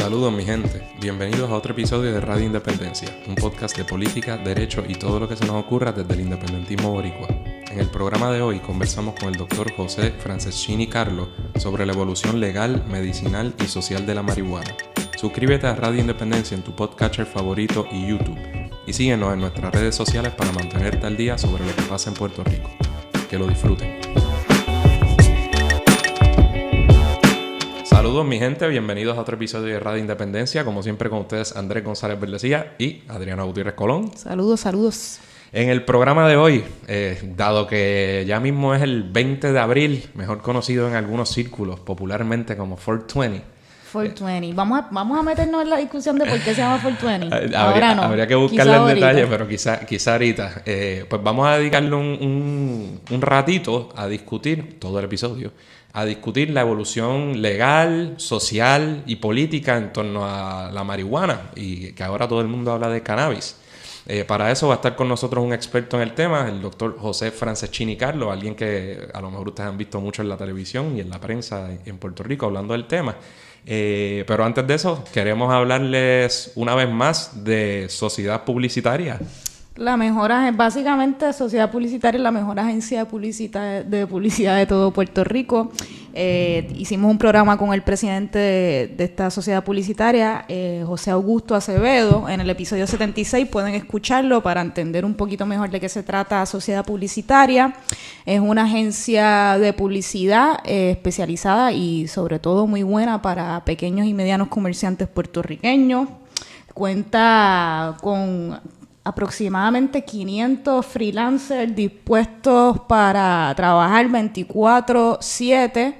Saludos mi gente, bienvenidos a otro episodio de Radio Independencia, un podcast de política, derecho y todo lo que se nos ocurra desde el independentismo boricua. En el programa de hoy conversamos con el Dr. José Franceschini Carlo sobre la evolución legal, medicinal y social de la marihuana. Suscríbete a Radio Independencia en tu podcatcher favorito y YouTube y síguenos en nuestras redes sociales para mantenerte al día sobre lo que pasa en Puerto Rico. Que lo disfruten. Saludos mi gente, bienvenidos a otro episodio de Radio Independencia. Como siempre con ustedes Andrés González Verdecía y Adriana Gutiérrez Colón. Saludos. En el programa de hoy, dado que ya mismo es el 20 de abril, mejor conocido en algunos círculos popularmente como 420. 420. Vamos a meternos en la discusión de por qué se llama 420. Ahora no. Habría que buscarle en detalle, pero quizá ahorita. Pues vamos a dedicarle un ratito a discutir, todo el episodio, a discutir la evolución legal, social y política en torno a la marihuana y que ahora todo el mundo habla de cannabis. Para eso va a estar con nosotros un experto en el tema, el doctor José Franceschini Carlo, alguien que a lo mejor ustedes han visto mucho en la televisión y en la prensa en Puerto Rico hablando del tema. Pero antes de eso, queremos hablarles una vez más de sociedad publicitaria. Básicamente Sociedad Publicitaria es la mejor agencia de publicidad de todo Puerto Rico. Hicimos un programa con el presidente de esta sociedad publicitaria, José Augusto Acevedo. En el episodio 76 pueden escucharlo para entender un poquito mejor de qué se trata Sociedad Publicitaria. Es una agencia de publicidad especializada y sobre todo muy buena para pequeños y medianos comerciantes puertorriqueños. Cuenta con aproximadamente 500 freelancers dispuestos para trabajar 24/7.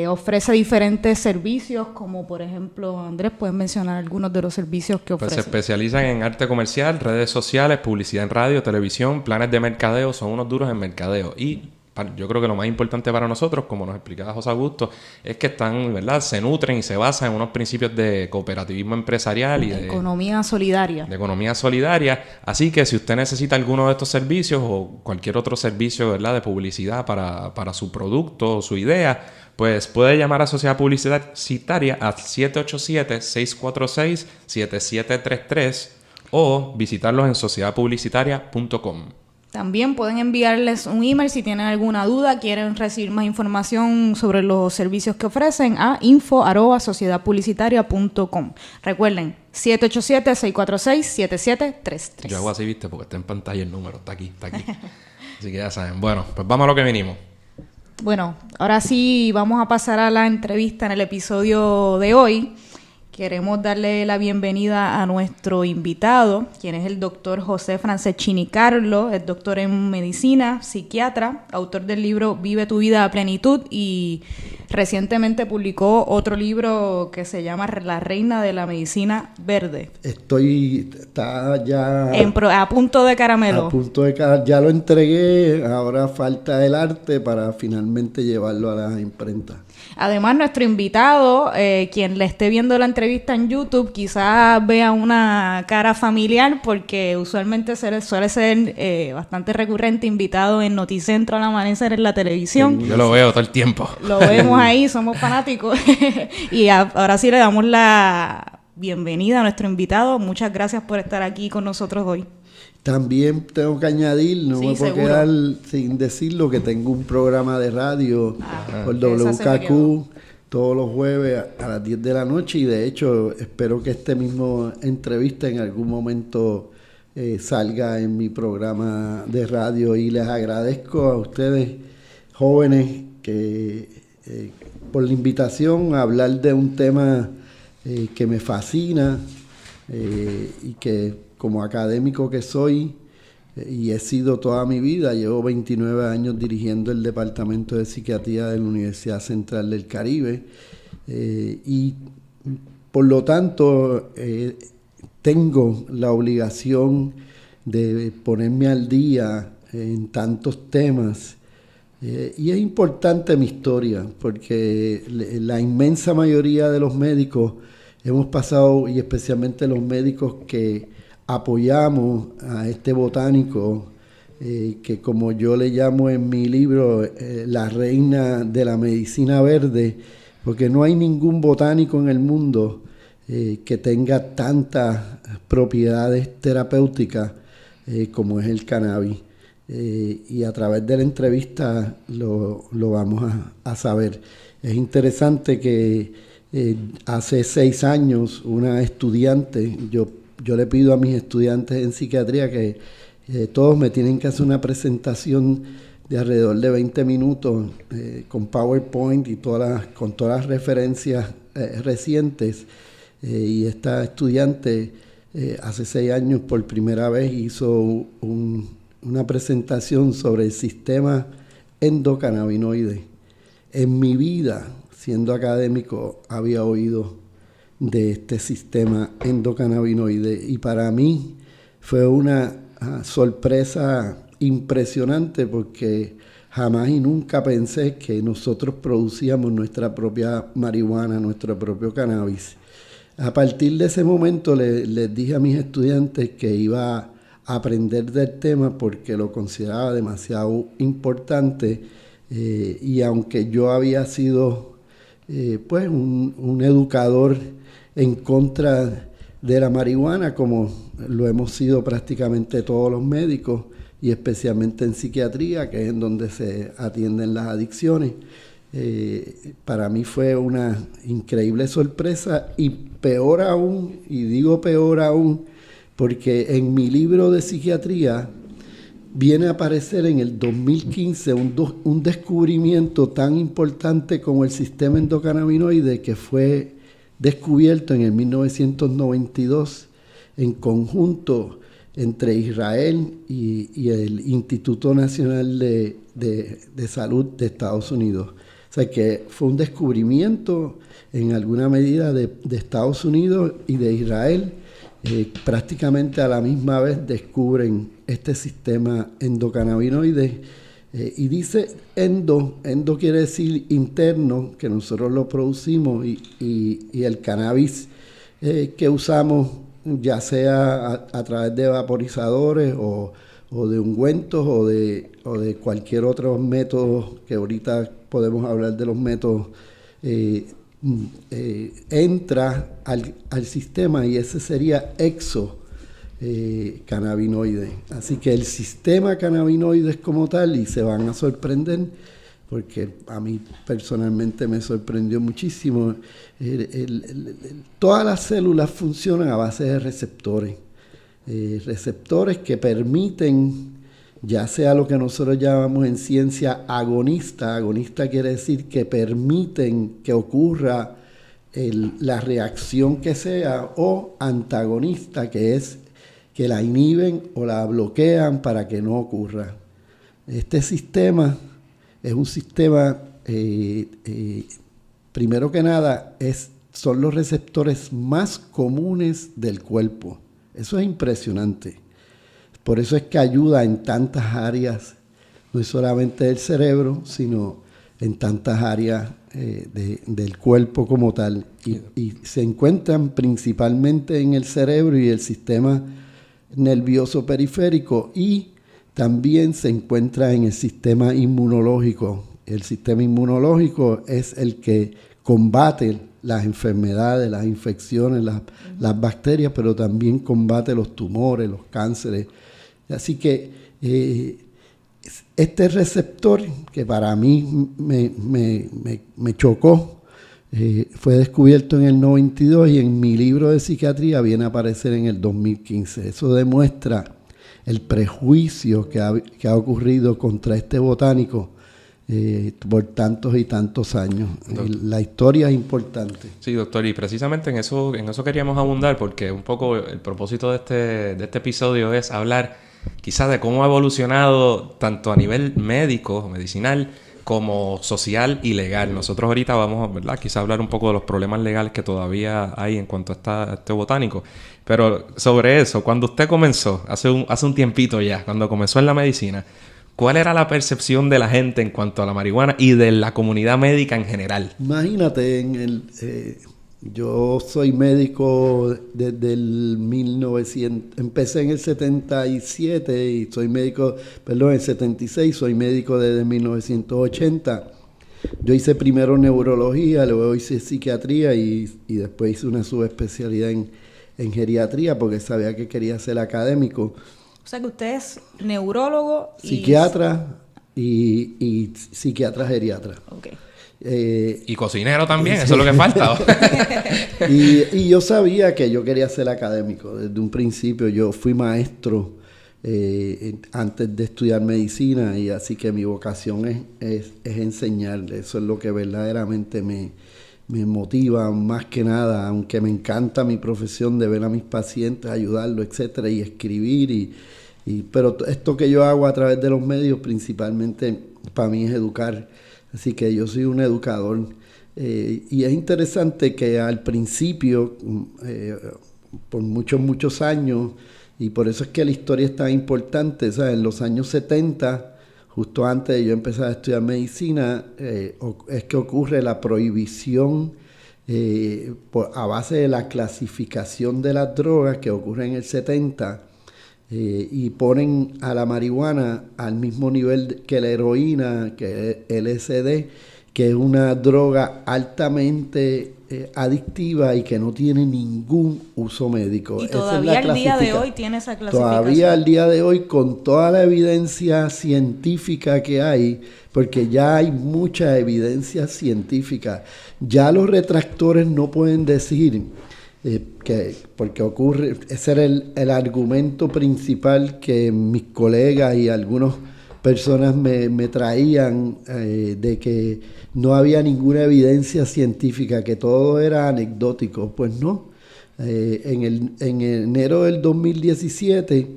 Ofrece diferentes servicios, como por ejemplo, Andrés, ¿puedes mencionar algunos de los servicios que ofrece? Pues se especializan en arte comercial, redes sociales, publicidad en radio, televisión, planes de mercadeo, son unos duros en mercadeo. Y yo creo que lo más importante para nosotros, como nos explicaba José Augusto, es que están, ¿verdad? Se nutren y se basan en unos principios de cooperativismo empresarial y de economía solidaria. De economía solidaria. Así que si usted necesita alguno de estos servicios o cualquier otro servicio, ¿verdad?, de publicidad para su producto o su idea, pues puede llamar a Sociedad Publicitaria a 787-646-7733 o visitarlos en sociedadpublicitaria.com. También pueden enviarles un email si tienen alguna duda, quieren recibir más información sobre los servicios que ofrecen a info@sociedadpublicitaria.com. Recuerden, 787-646-7733. Yo hago así, viste, porque está en pantalla el número, está aquí. Así que ya saben. Bueno, pues vamos a lo que vinimos. Bueno, ahora sí vamos a pasar a la entrevista en el episodio de hoy. Queremos darle la bienvenida a nuestro invitado, quien es el doctor José Franceschini Carlo, es doctor en medicina, psiquiatra, autor del libro Vive tu vida a plenitud y recientemente publicó otro libro que se llama La reina de la medicina verde. Está ya a punto de caramelo. Ya lo entregué, ahora falta el arte para finalmente llevarlo a la imprenta. Además, nuestro invitado, quien le esté viendo la entrevista en YouTube, quizás vea una cara familiar porque usualmente suele ser bastante recurrente invitado en Noticentro al amanecer en la televisión. Yo lo veo todo el tiempo. Lo vemos ahí, somos fanáticos. Y ahora sí le damos la bienvenida a nuestro invitado. Muchas gracias por estar aquí con nosotros hoy. También tengo que añadir, no me puedo quedar sin decirlo, que tengo un programa de radio por WKQ todos los jueves a las 10 de la noche y de hecho espero que este mismo entrevista en algún momento salga en mi programa de radio y les agradezco a ustedes jóvenes que por la invitación a hablar de un tema que me fascina y que como académico que soy y he sido toda mi vida, llevo 29 años dirigiendo el Departamento de Psiquiatría de la Universidad Central del Caribe y por lo tanto tengo la obligación de ponerme al día en tantos temas y es importante mi historia porque la inmensa mayoría de los médicos hemos pasado, y especialmente los médicos que apoyamos a este botánico que como yo le llamo en mi libro la reina de la medicina verde, porque no hay ningún botánico en el mundo que tenga tantas propiedades terapéuticas como es el cannabis. Y a través de la entrevista lo vamos a saber. Es interesante que hace 6 años una estudiante, yo le pido a mis estudiantes en psiquiatría que todos me tienen que hacer una presentación de alrededor de 20 minutos con PowerPoint y con todas las referencias recientes. Y esta estudiante hace 6 años por primera vez hizo una presentación sobre el sistema endocannabinoide. En mi vida, siendo académico, había oído de este sistema endocannabinoide y para mí fue una sorpresa impresionante porque jamás y nunca pensé que nosotros producíamos nuestra propia marihuana, nuestro propio cannabis. A partir de ese momento les dije a mis estudiantes que iba a aprender del tema porque lo consideraba demasiado importante y aunque yo había sido pues un educador en contra de la marihuana, como lo hemos sido prácticamente todos los médicos, y especialmente en psiquiatría, que es en donde se atienden las adicciones. Para mí fue una increíble sorpresa y peor aún, y digo peor aún, porque en mi libro de psiquiatría viene a aparecer en el 2015 un descubrimiento tan importante como el sistema endocannabinoide que fue descubierto en el 1992 en conjunto entre Israel y el Instituto Nacional de Salud de Estados Unidos. O sea que fue un descubrimiento en alguna medida de Estados Unidos y de Israel. Prácticamente a la misma vez descubren este sistema endocannabinoide. Y dice endo quiere decir interno, que nosotros lo producimos, y el cannabis que usamos, ya sea a través de vaporizadores o de ungüentos o de cualquier otro método, que ahorita podemos hablar de los métodos, entra al sistema y ese sería cannabinoide. Así que el sistema cannabinoide es como tal, y se van a sorprender porque a mí personalmente me sorprendió muchísimo. Todas las células funcionan a base de receptores. Receptores que permiten, ya sea lo que nosotros llamamos en ciencia agonista quiere decir que permiten que ocurra la reacción que sea, o antagonista, que es que la inhiben o la bloquean para que no ocurra. Este sistema es un sistema, primero que nada, son los receptores más comunes del cuerpo. Eso es impresionante. Por eso es que ayuda en tantas áreas, no es solamente del cerebro, sino en tantas áreas del cuerpo como tal. Y se encuentran principalmente en el cerebro y el sistema nervioso periférico, y también se encuentra en el sistema inmunológico. El sistema inmunológico es el que combate las enfermedades, las infecciones, las bacterias, pero también combate los tumores, los cánceres. Así que este receptor, que para mí me chocó, fue descubierto en el 92 y en mi libro de psiquiatría viene a aparecer en el 2015. Eso demuestra el prejuicio que ha ocurrido contra este botánico por tantos y tantos años. La historia es importante. Sí, doctor, y precisamente en eso queríamos abundar, porque un poco el propósito de este episodio es hablar quizás de cómo ha evolucionado tanto a nivel médico, medicinal, como social y legal. Nosotros ahorita vamos, ¿verdad?, quizás hablar un poco de los problemas legales que todavía hay en cuanto a este botánico. Pero sobre eso, cuando usted comenzó, hace un tiempito ya, cuando comenzó en la medicina, ¿cuál era la percepción de la gente en cuanto a la marihuana y de la comunidad médica en general? Imagínate, yo soy médico desde el 1900, empecé en el 77 y soy médico, en el 76, soy médico desde 1980. Yo hice primero neurología, luego hice psiquiatría y después hice una subespecialidad en geriatría porque sabía que quería ser académico. O sea que usted es neurólogo y... Psiquiatra y psiquiatra geriatra. Okay. Y cocinero también, eso es lo que falta. y yo sabía que yo quería ser académico. Desde un principio yo fui maestro antes de estudiar medicina y así que mi vocación es enseñar. Eso es lo que verdaderamente me motiva más que nada, aunque me encanta mi profesión de ver a mis pacientes, ayudarlos, etcétera, y escribir pero esto que yo hago a través de los medios principalmente para mí es educar. Así que yo soy un educador y es interesante que al principio, por muchos años, y por eso es que la historia es tan importante, ¿sabes? En los años 70, justo antes de yo empezar a estudiar medicina, es que ocurre la prohibición a base de la clasificación de las drogas que ocurre en el 70, y ponen a la marihuana al mismo nivel que la heroína, que el LSD, que es una droga altamente adictiva y que no tiene ningún uso médico. Y todavía al día de hoy tiene esa clasificación. Todavía al día de hoy, con toda la evidencia científica que hay, porque ya hay mucha evidencia científica, ya los retractores no pueden decir... porque ocurre, ese era el argumento principal que mis colegas y algunas personas me traían, de que no había ninguna evidencia científica, que todo era anecdótico. Pues no, en enero del 2017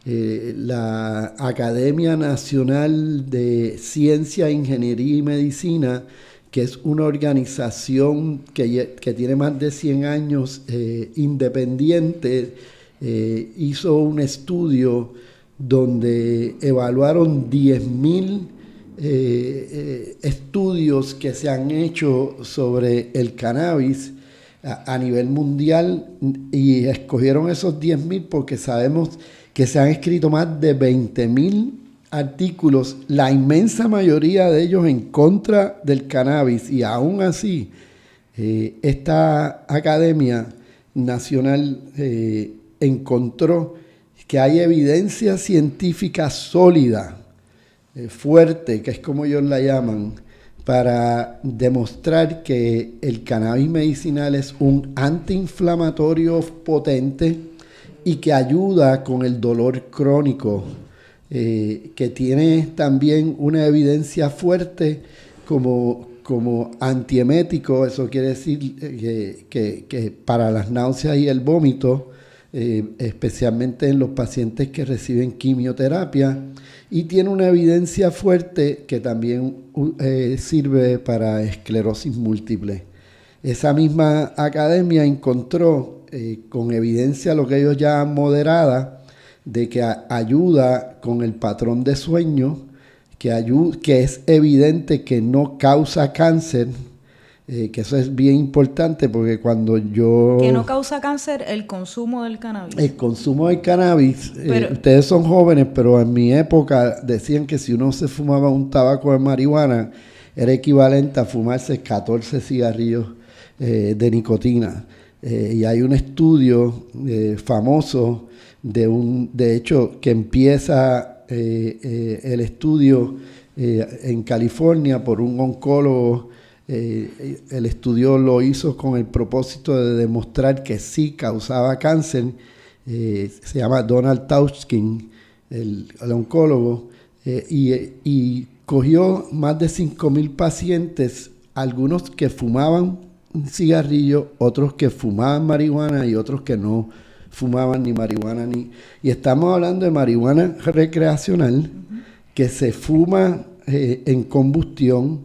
la Academia Nacional de Ciencia, Ingeniería y Medicina, que es una organización que tiene más de 100 años, independiente, hizo un estudio donde evaluaron 10,000 estudios que se han hecho sobre el cannabis a nivel mundial, y escogieron esos 10,000 porque sabemos que se han escrito más de 20,000 artículos, la inmensa mayoría de ellos en contra del cannabis, y aún así esta Academia Nacional encontró que hay evidencia científica sólida, fuerte, que es como ellos la llaman, para demostrar que el cannabis medicinal es un antiinflamatorio potente y que ayuda con el dolor crónico, que tiene también una evidencia fuerte como antiemético. Eso quiere decir que para las náuseas y el vómito, especialmente en los pacientes que reciben quimioterapia, y tiene una evidencia fuerte que también sirve para esclerosis múltiple. Esa misma academia encontró con evidencia lo que ellos llaman moderada, de que ayuda con el patrón de sueño, que es evidente que no causa cáncer, que eso es bien importante porque cuando yo... Que no causa cáncer el consumo del cannabis. El consumo del cannabis, ustedes son jóvenes, pero en mi época decían que si uno se fumaba un tabaco de marihuana, era equivalente a fumarse 14 cigarrillos de nicotina. Y hay un estudio famoso de hecho, que empieza el estudio en California por un oncólogo. El estudio lo hizo con el propósito de demostrar que sí causaba cáncer. Se llama Donald Tauchkin, el oncólogo, y cogió más de 5,000 pacientes, algunos que fumaban un cigarrillo, otros que fumaban marihuana y otros que no fumaban ni marihuana y estamos hablando de marihuana recreacional, que se fuma en combustión,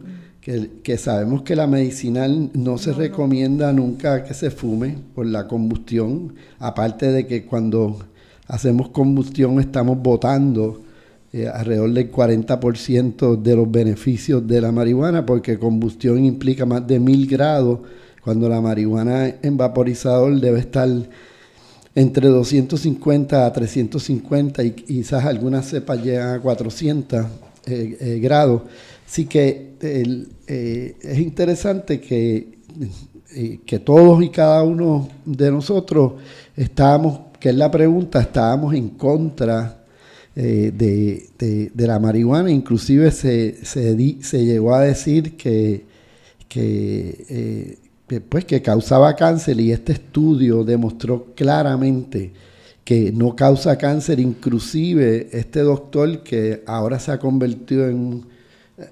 que sabemos que la medicinal no se recomienda nunca que se fume por la combustión, aparte de que cuando hacemos combustión estamos botando alrededor del 40% de los beneficios de la marihuana, porque combustión implica más de 1,000 grados, cuando la marihuana en vaporizador debe estar entre 250 a 350 y quizás algunas cepas llegan a 400 grados. Así que es interesante que todos y cada uno de nosotros estábamos, que es la pregunta, estábamos en contra de la marihuana. Inclusive se llegó a decir que causaba cáncer, y este estudio demostró claramente que no causa cáncer. Inclusive este doctor, que ahora se ha convertido en un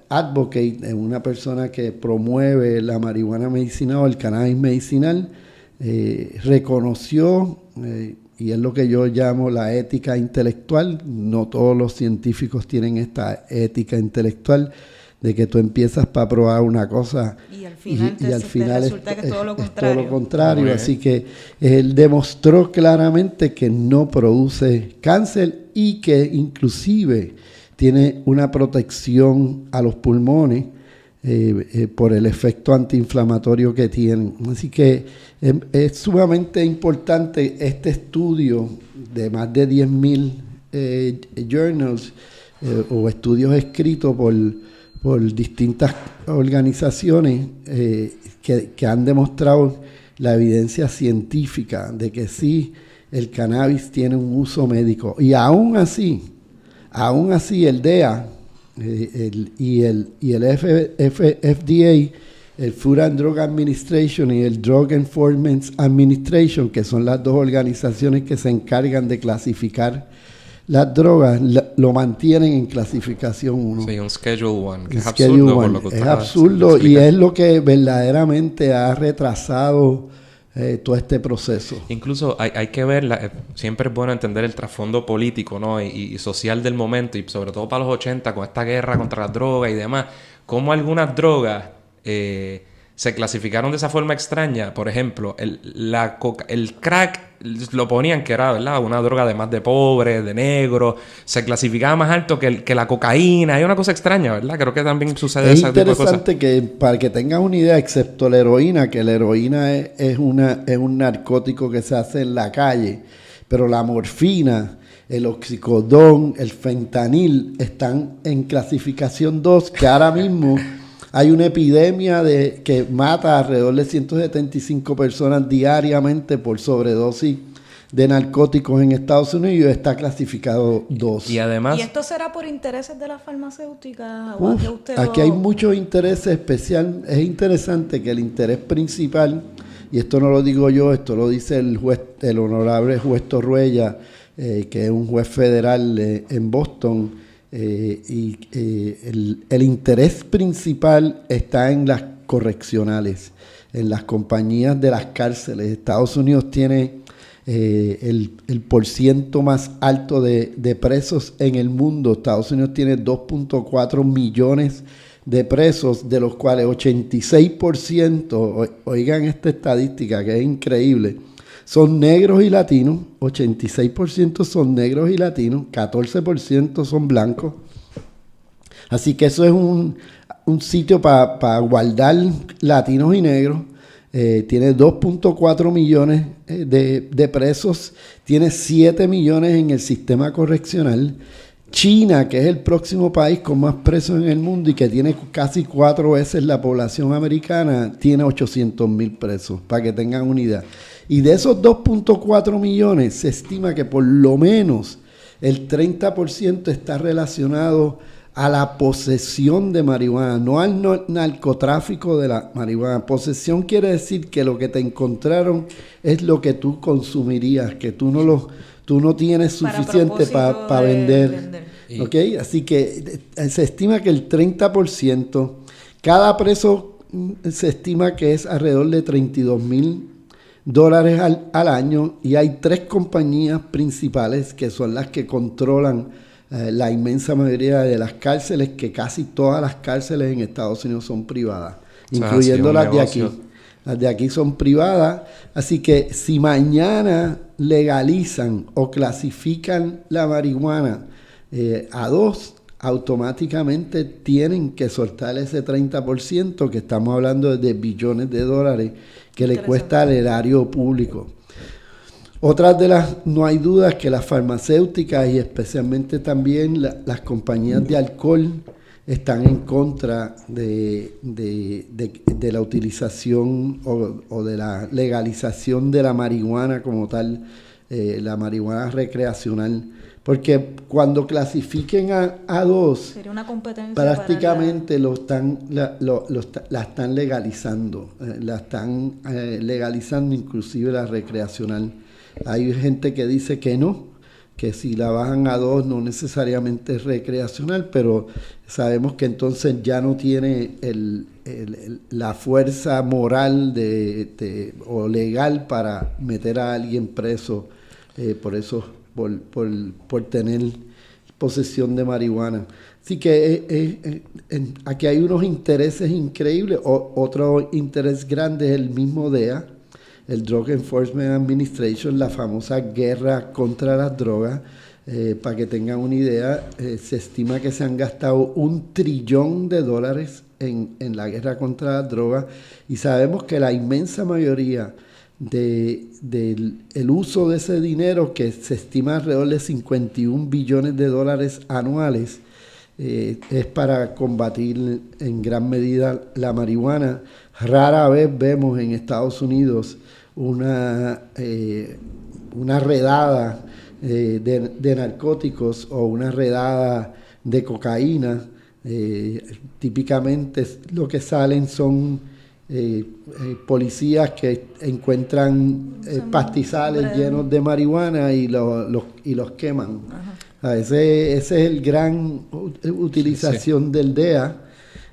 advocate, en una persona que promueve la marihuana medicinal o el cannabis medicinal, reconoció, y es lo que yo llamo la ética intelectual. No todos los científicos tienen esta ética intelectual, de que tú empiezas para probar una cosa y al final resulta que es todo lo contrario. Todo lo contrario. Así que él demostró claramente que no produce cáncer y que inclusive tiene una protección a los pulmones por el efecto antiinflamatorio que tienen. Así que es sumamente importante este estudio de más de 10,000 journals o estudios escritos por distintas organizaciones que han demostrado la evidencia científica de que sí, el cannabis tiene un uso médico. Y aún así el DEA y el FDA, el Food and Drug Administration y el Drug Enforcement Administration, que son las dos organizaciones que se encargan de clasificar las drogas, lo mantienen en clasificación 1. Sí, un Schedule 1, que es absurdo por lo que es absurdo, y es lo que verdaderamente ha retrasado todo este proceso. Incluso hay que ver, siempre es bueno entender el trasfondo político, ¿no? y social del momento, y sobre todo para los 80, con esta guerra contra las drogas y demás, cómo algunas drogas se clasificaron de esa forma extraña. Por ejemplo, el crack lo ponían que era, ¿verdad?, una droga además de pobre, de negro, se clasificaba más alto que la cocaína. Hay una cosa extraña, ¿verdad? Creo que también sucede ese tipo de cosas. Es interesante que, para que tengas una idea, excepto la heroína, que la heroína es un narcótico que se hace en la calle, pero la morfina, el oxicodón, el fentanil están en clasificación 2, que ahora mismo hay una epidemia que mata alrededor de 175 personas diariamente por sobredosis de narcóticos en Estados Unidos, y está clasificado 2. Y además, ¿y esto será por intereses de las farmacéuticas? Aquí hay muchos intereses especiales. Es interesante que el interés principal, y esto no lo digo yo, esto lo dice el honorable juez Torruella, que es un juez federal en Boston, el interés principal está en las correccionales, en las compañías de las cárceles. Estados Unidos tiene el % más alto de presos en el mundo. Estados Unidos tiene 2.4 millones de presos, de los cuales 86%, oigan esta estadística que es increíble, son negros y latinos. 86% son negros y latinos, 14% son blancos. Así que eso es un sitio para guardar latinos y negros. Tiene 2.4 millones de presos, tiene 7 millones en el sistema correccional. China, que es el próximo país con más presos en el mundo y que tiene casi 4 veces la población americana, tiene 800,000 presos, para que tengan una idea. Y de esos 2.4 millones, se estima que por lo menos el 30% está relacionado a la posesión de marihuana, no al narcotráfico de la marihuana. Posesión quiere decir que lo que te encontraron es lo que tú consumirías, que tú no tienes suficiente para vender. ¿Okay? Así que se estima que el 30%, cada preso se estima que es alrededor de $32,000 al año, y hay 3 compañías principales que son las que controlan la inmensa mayoría de las cárceles, que casi todas las cárceles en Estados Unidos son privadas, incluyendo las de aquí. Las de aquí son privadas, así que si mañana legalizan o clasifican la marihuana a 2, automáticamente tienen que soltar ese 30%, que estamos hablando de billones de dólares que le cuesta al erario público. No hay dudas que las farmacéuticas y especialmente también las compañías de alcohol están en contra de la utilización o de la legalización de la marihuana como tal, la marihuana recreacional. Porque cuando clasifiquen a dos, sería una competencia prácticamente la están legalizando. La están legalizando inclusive la recreacional. Hay gente que dice que no, que si la bajan a dos no necesariamente es recreacional, pero sabemos que entonces ya no tiene la fuerza moral o legal para meter a alguien preso por tener posesión de marihuana. Así que aquí hay unos intereses increíbles. Otro interés grande es el mismo DEA, el Drug Enforcement Administration, la famosa guerra contra las drogas. Para que tengan una idea, se estima que se han gastado $1 trillón en la guerra contra las drogas, y sabemos que la inmensa mayoría del uso de ese dinero, que se estima alrededor de $51 billones anuales, es para combatir en gran medida la marihuana. Rara vez vemos en Estados Unidos una redada de narcóticos o una redada de cocaína. Típicamente lo que salen son policías que encuentran pastizales llenos de marihuana y los queman. Ese es el gran utilización del DEA.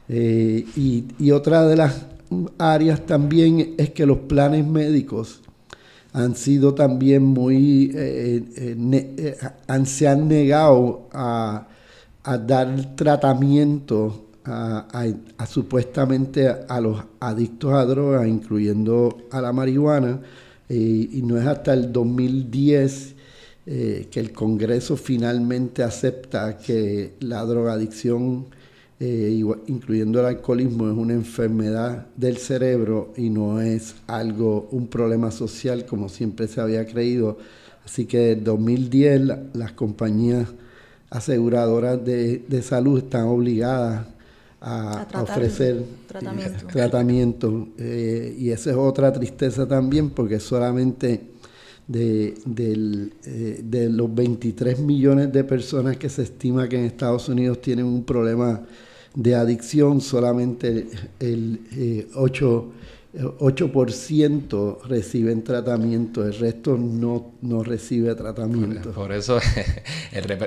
Y otra de las áreas también es que los planes médicos han sido también se han negado a dar tratamiento supuestamente a los adictos a drogas, incluyendo a la marihuana, y no es hasta el 2010 que el Congreso finalmente acepta que la drogadicción, incluyendo el alcoholismo, es una enfermedad del cerebro y no es un problema social como siempre se había creído. Así que en 2010 las compañías aseguradoras de salud están obligadas a ofrecer tratamiento. Y esa es otra tristeza también, porque solamente de los 23 millones de personas que se estima que en Estados Unidos tienen un problema de adicción, solamente el 8% reciben tratamiento, el resto no recibe tratamiento. Por eso,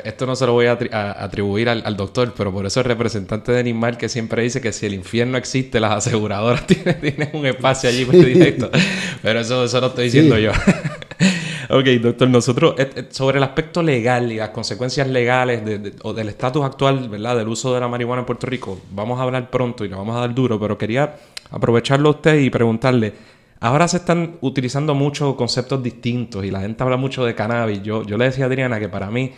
esto no se lo voy a atribuir al doctor, pero por eso el representante de Nismar, que siempre dice que si el infierno existe, las aseguradoras tienen un espacio allí directo. Pero eso lo estoy diciendo yo. Ok, doctor, nosotros sobre el aspecto legal y las consecuencias legales o del estatus actual, ¿verdad?, del uso de la marihuana en Puerto Rico, vamos a hablar pronto y le vamos a dar duro, pero quería aprovecharlo a usted y preguntarle, ahora se están utilizando muchos conceptos distintos y la gente habla mucho de cannabis. Yo le decía a Adriana que para mí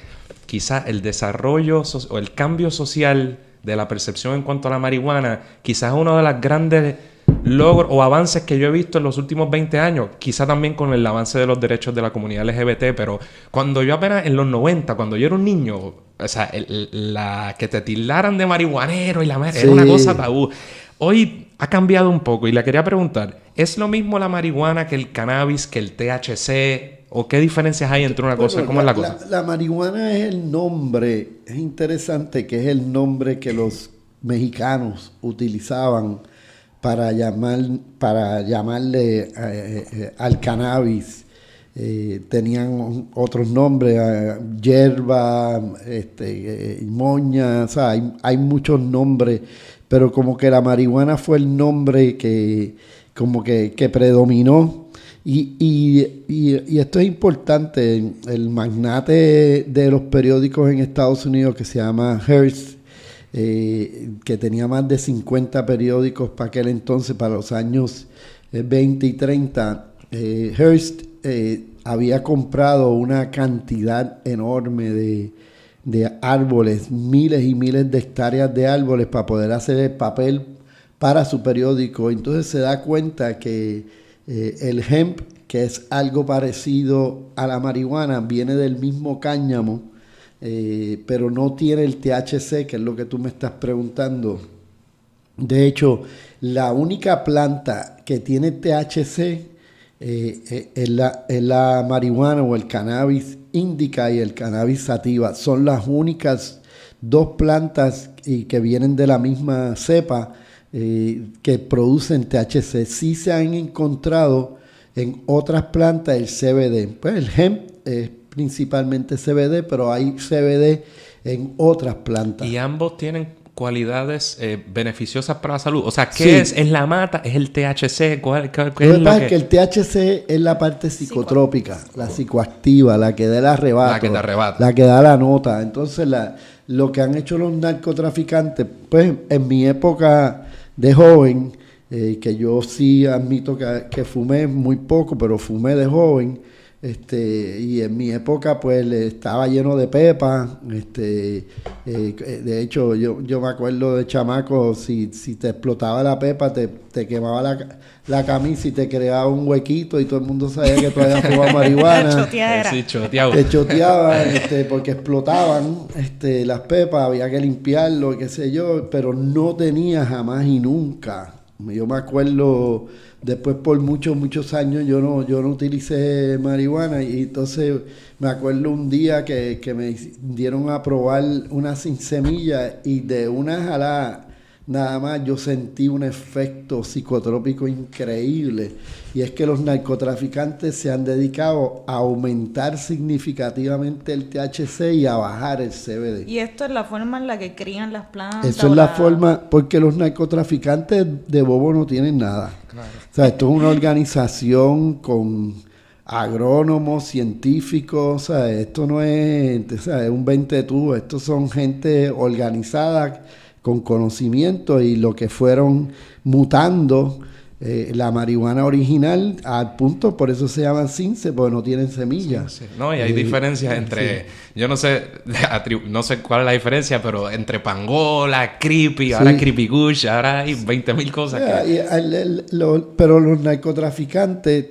quizás el desarrollo o el cambio social de la percepción en cuanto a la marihuana, quizás es uno de los grandes logros o avances que yo he visto en los últimos 20 años, quizá también con el avance de los derechos de la comunidad LGBT, pero cuando yo apenas en los 90, cuando yo era un niño, o sea, la que te tildaran de marihuanero y la madre, era una cosa tabú. Hoy ha cambiado un poco y le quería preguntar, ¿es lo mismo la marihuana que el cannabis, que el THC? ¿O qué diferencias hay entre una cosa? ¿Cómo es la cosa? La marihuana es el nombre, es interesante que es el nombre que los mexicanos utilizaban para llamarle al cannabis. Tenían otros nombres, hierba, moña, o sea, hay muchos nombres, pero como que la marihuana fue el nombre que predominó. Y esto es importante. El magnate de los periódicos en Estados Unidos, que se llama Hearst, que tenía más de 50 periódicos para aquel entonces, para los años 20 y 30, Hearst había comprado una cantidad enorme de árboles, miles y miles de hectáreas de árboles para poder hacer el papel para su periódico. Entonces se da cuenta que el hemp, que es algo parecido a la marihuana, viene del mismo cáñamo pero no tiene el THC, que es lo que tú me estás preguntando. De hecho, la única planta que tiene THC es la marihuana o el cannabis indica y el cannabis sativa. Son las únicas dos plantas que vienen de la misma cepa que producen THC. Sí se han encontrado en otras plantas el CBD. Pues el hemp es principalmente CBD, pero hay CBD en otras plantas. Y ambos tienen cualidades beneficiosas para la salud. O sea, ¿qué es? ¿Es la mata? ¿Es el THC? Lo que pasa es que el THC es la parte psicotrópica, la psicoactiva, la que da el arrebato. La que te arrebata. La que da la nota. Entonces, lo que han hecho los narcotraficantes, pues en mi época de joven, que yo sí admito que fumé muy poco, pero fumé de joven, y en mi época pues estaba lleno de pepa, de hecho yo me acuerdo de chamaco, si te explotaba la pepa te quemaba la camisa y te creaba un huequito y todo el mundo sabía que tú habías fumado marihuana. Sí, choteado. Te choteaban porque explotaban las pepas, había que limpiarlo, qué sé yo, pero no tenía jamás y nunca. Yo me acuerdo, después por muchos años yo no utilicé marihuana y entonces me acuerdo un día que me dieron a probar una sin semilla y de una jalada nada más yo sentí un efecto psicotrópico increíble. Y es que los narcotraficantes se han dedicado a aumentar significativamente el THC y a bajar el CBD. Y esto es la forma en la que crían las plantas. Eso es la forma, porque los narcotraficantes de bobo no tienen nada. Claro. O sea, esto es una organización con agrónomos, científicos, o sea, esto no es, o sea, es un 20 tú, estos son gente organizada con conocimiento y lo que fueron mutando la marihuana original al punto, por eso se llaman cince, porque no tienen semillas. Sí. No, y hay diferencias entre, yo no sé cuál es la diferencia, pero entre pangola, creepy, ahora creepy kush, ahora hay 20,000 cosas. Pero los narcotraficantes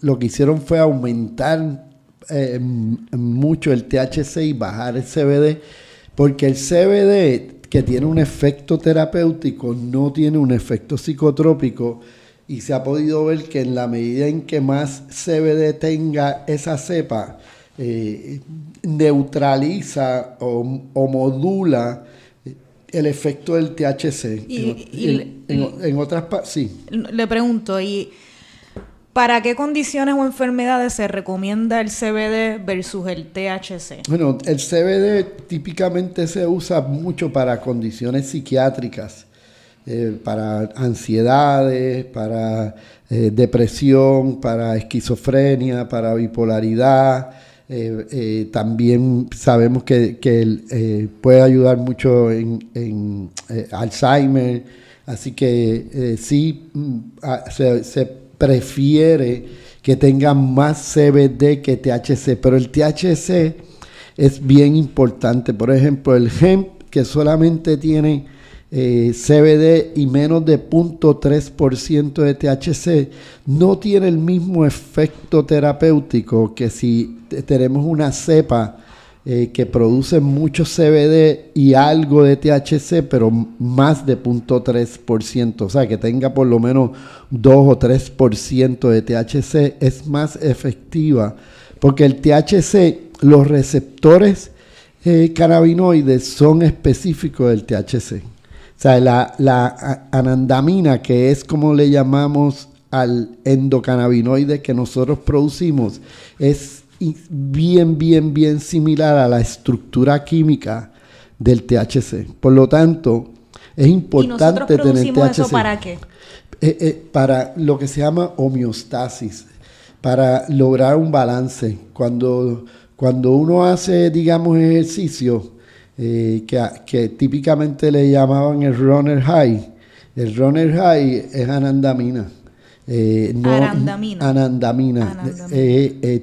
lo que hicieron fue aumentar mucho el THC y bajar el CBD, porque el CBD, que tiene un efecto terapéutico, no tiene un efecto psicotrópico, y se ha podido ver que en la medida en que más CBD tenga esa cepa, neutraliza o modula el efecto del THC. En otras sí. Le pregunto, ¿para qué condiciones o enfermedades se recomienda el CBD versus el THC? Bueno, el CBD típicamente se usa mucho para condiciones psiquiátricas, para ansiedades, para depresión, para esquizofrenia, para bipolaridad. También sabemos que puede ayudar mucho en Alzheimer. Así que sí, se prefiere que tenga más CBD que THC, pero el THC es bien importante. Por ejemplo, el hemp, que solamente tiene CBD y menos de 0.3% de THC, no tiene el mismo efecto terapéutico que si tenemos una cepa que produce mucho CBD y algo de THC, pero más de 0.3%, o sea, que tenga por lo menos 2 o 3% de THC, es más efectiva, porque el THC, los receptores cannabinoides son específicos del THC. O sea, la anandamina, que es como le llamamos al endocannabinoide que nosotros producimos, es bien similar a la estructura química del THC. Por lo tanto, es importante tener THC. ¿Y nosotros producimos eso para qué? Para lo que se llama homeostasis, para lograr un balance. Cuando uno hace, digamos, ejercicio, que típicamente le llamaban el runner high es anandamina. Anandamina.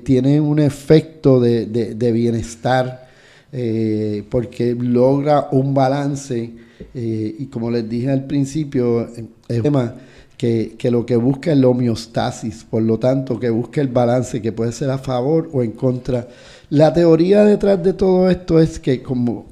Tiene un efecto de bienestar porque logra un balance y como les dije al principio, es un tema que lo que busca es la homeostasis, por lo tanto, que busca el balance, que puede ser a favor o en contra. La teoría detrás de todo esto es que como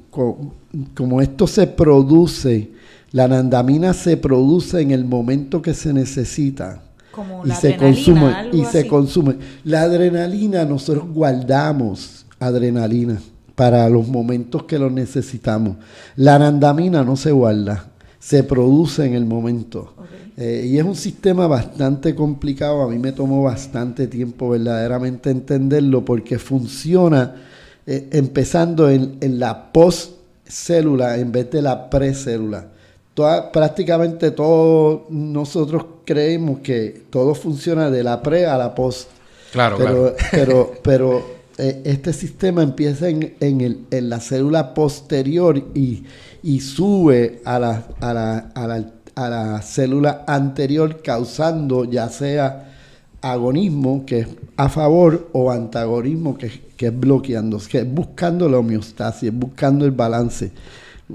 esto se produce, la anandamina se produce en el momento que se necesita. Como y la se adrenalina, consume, algo y así. se consume. La adrenalina, nosotros guardamos adrenalina para los momentos que lo necesitamos. La anandamina no se guarda, se produce en el momento. Okay. Y es un sistema bastante complicado. A mí me tomó bastante tiempo verdaderamente entenderlo, porque funciona empezando en la postcélula en vez de la precélula. Prácticamente todos nosotros creemos que todo funciona de la pre a la post. Claro. Pero este sistema empieza en la célula posterior y sube a la célula anterior, causando ya sea agonismo, que es a favor, o antagonismo, que es bloqueando, que es buscando la homeostasis, buscando el balance.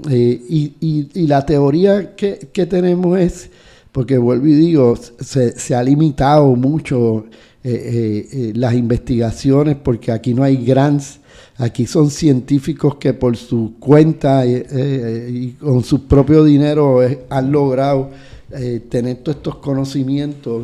Y la teoría que tenemos es, porque vuelvo y digo, se ha limitado mucho las investigaciones, porque aquí no hay grants, aquí son científicos que por su cuenta y con su propio dinero han logrado tener todos estos conocimientos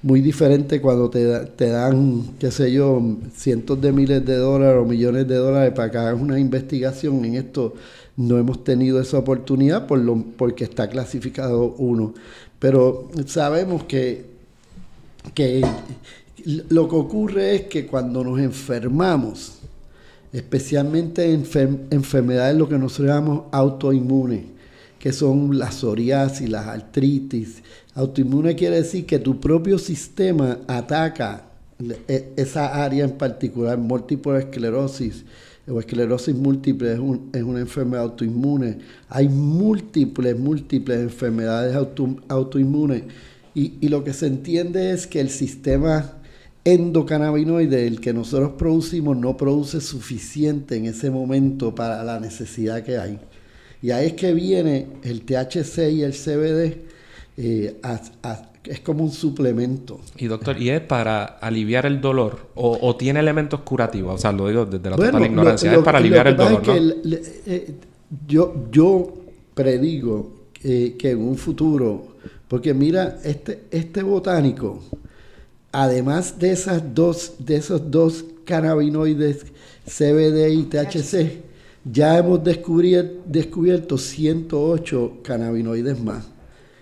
muy diferentes cuando te dan, qué sé yo, cientos de miles de dólares o millones de dólares para que hagas una investigación. En esto no hemos tenido esa oportunidad porque está clasificado 1. Pero sabemos que lo que ocurre es que cuando nos enfermamos, especialmente enfermedades, lo que nosotros llamamos autoinmunes, que son la psoriasis, las artritis. Autoinmune quiere decir que tu propio sistema ataca esa área en particular. Múltiple esclerosis o esclerosis múltiple es una enfermedad autoinmune. Hay múltiples enfermedades autoinmunes. Y lo que se entiende es que el sistema endocannabinoide, el que nosotros producimos, no produce suficiente en ese momento para la necesidad que hay. Y ahí es que viene el THC y el CBD, es como un suplemento. Y doctor, ¿y es para aliviar el dolor o tiene elementos curativos? O sea, lo digo desde la total ignorancia. Es para aliviar el dolor, ¿no? Yo predigo que en un futuro, porque mira, este botánico, además de esos dos cannabinoides, CBD y THC, ya hemos descubierto 108 cannabinoides más,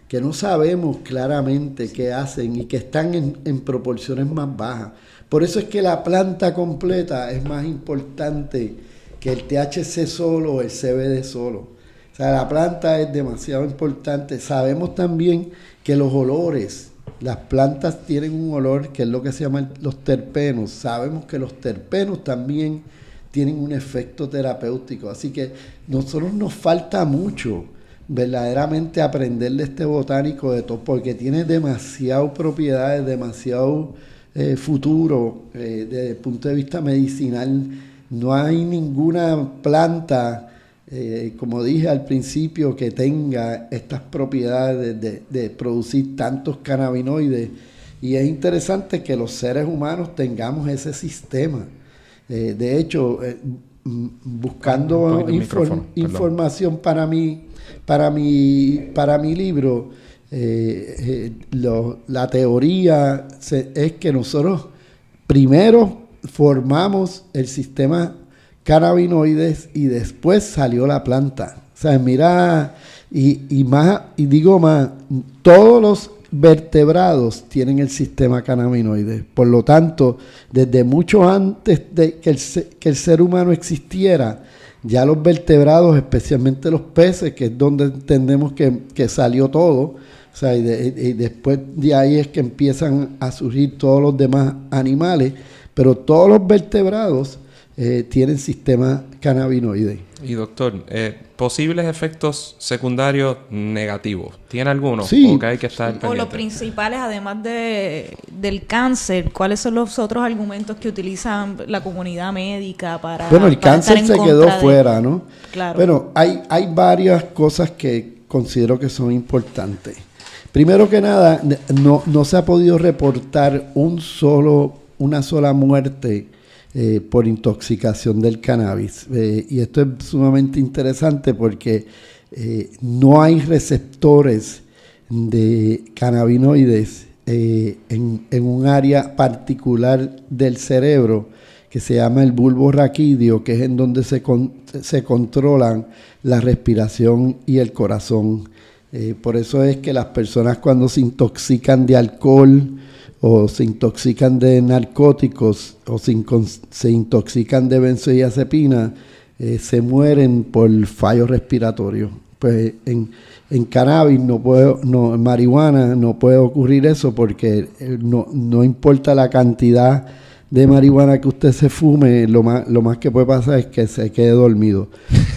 que no sabemos claramente qué hacen y que están en proporciones más bajas. Por eso es que la planta completa es más importante que el THC solo o el CBD solo. O sea, la planta es demasiado importante. Sabemos también que los olores, las plantas tienen un olor que es lo que se llama los terpenos. Sabemos que los terpenos también tienen un efecto terapéutico. Así que nosotros nos falta mucho verdaderamente aprender de este botánico de todo, porque tiene demasiadas propiedades, demasiado futuro desde el punto de vista medicinal. No hay ninguna planta, como dije al principio, que tenga estas propiedades de producir tantos cannabinoides. Y es interesante que los seres humanos tengamos ese sistema. De hecho, buscando información para mi libro, la teoría es que nosotros primero formamos el sistema cannabinoides y después salió la planta. O sea, mira, y digo más, todos los vertebrados tienen el sistema cannabinoide. Por lo tanto, desde mucho antes de que el ser humano existiera, ya los vertebrados, especialmente los peces, que es donde entendemos que salió todo, o sea, y después de ahí es que empiezan a surgir todos los demás animales, pero todos los vertebrados tienen sistema cannabinoide. Y doctor, posibles efectos secundarios negativos, ¿tiene alguno? Sí. ¿O que hay que estar pendiente? O los principales, además del cáncer, ¿cuáles son los otros argumentos que utilizan la comunidad médica para... Bueno, el cáncer se quedó fuera, ¿no? Claro. Bueno, hay varias cosas que considero que son importantes. Primero que nada, no se ha podido reportar una sola muerte por intoxicación del cannabis. Y esto es sumamente interesante porque no hay receptores de cannabinoides en un área particular del cerebro que se llama el bulbo raquídeo, que es en donde se controlan la respiración y el corazón. Por eso es que las personas cuando se intoxican de alcohol o se intoxican de narcóticos o se intoxican de benzodiazepina, se mueren por fallo respiratorio. Pues en cannabis en marihuana no puede ocurrir eso porque no importa la cantidad de marihuana que usted se fume, lo más que puede pasar es que se quede dormido.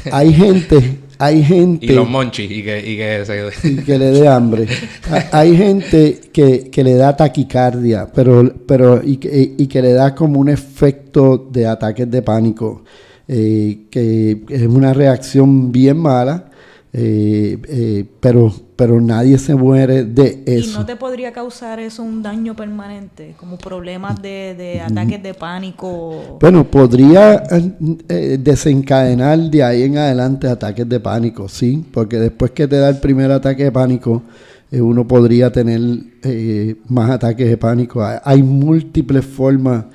Hay gente y los monchis y que le dé hambre. Hay gente que le da taquicardia, pero que le da como un efecto de ataques de pánico, que es una reacción bien mala, pero nadie se muere de eso. ¿Y no te podría causar eso un daño permanente, como problemas de ataques de pánico? Bueno, podría desencadenar de ahí en adelante ataques de pánico, sí, porque después que te da el primer ataque de pánico, uno podría tener más ataques de pánico. Hay múltiples formas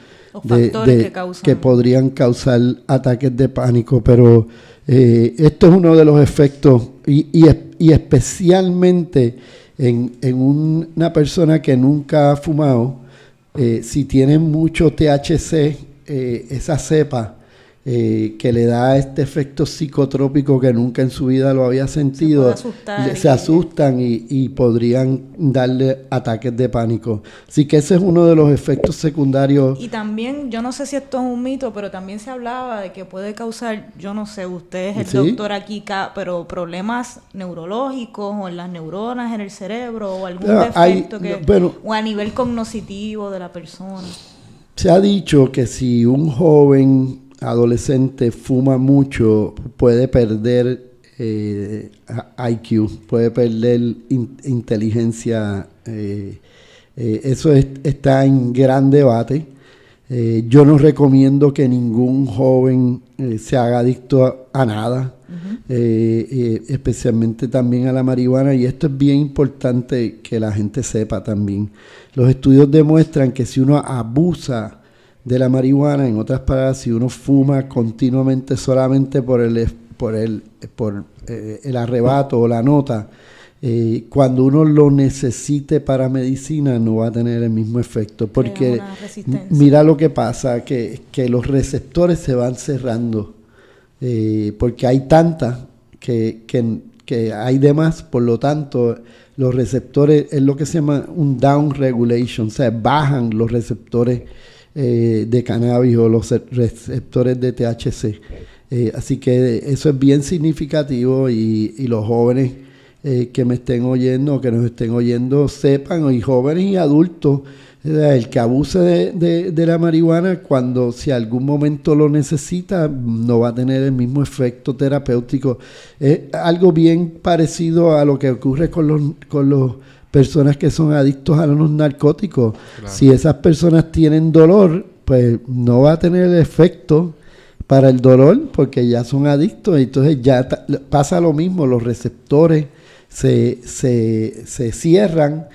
que podrían causar ataques de pánico, pero esto es uno de los efectos y especialmente en una persona que nunca ha fumado, si tiene mucho THC, esa cepa que le da este efecto psicotrópico que nunca en su vida lo había sentido, se asustan y podrían darle ataques de pánico. Así que ese es uno de los efectos secundarios. Y también, yo no sé si esto es un mito, pero también se hablaba de que puede causar, yo no sé, usted es el doctor aquí, pero problemas neurológicos o en las neuronas, en el cerebro o algún defecto o a nivel cognitivo de la persona. Se ha dicho que si un joven adolescente fuma mucho, puede perder IQ, puede perder inteligencia. Eso está en gran debate. Yo no recomiendo que ningún joven se haga adicto a nada, especialmente también a la marihuana, y esto es bien importante que la gente sepa también. Los estudios demuestran que si uno abusa de la marihuana, en otras palabras, si uno fuma continuamente solamente por el arrebato o la nota, cuando uno lo necesite para medicina no va a tener el mismo efecto, porque mira lo que pasa, que los receptores se van cerrando, porque hay tantas que hay de más, por lo tanto los receptores es lo que se llama un down regulation, o sea, bajan los receptores de cannabis o los receptores de THC. Así que eso es bien significativo y los jóvenes que me estén oyendo, que nos estén oyendo, sepan, y jóvenes y adultos, el que abuse de la marihuana, si algún momento lo necesita, no va a tener el mismo efecto terapéutico. Es algo bien parecido a lo que ocurre con los personas que son adictos a los narcóticos. Claro. Si esas personas tienen dolor, pues no va a tener el efecto para el dolor porque ya son adictos. Entonces ya pasa lo mismo, los receptores se cierran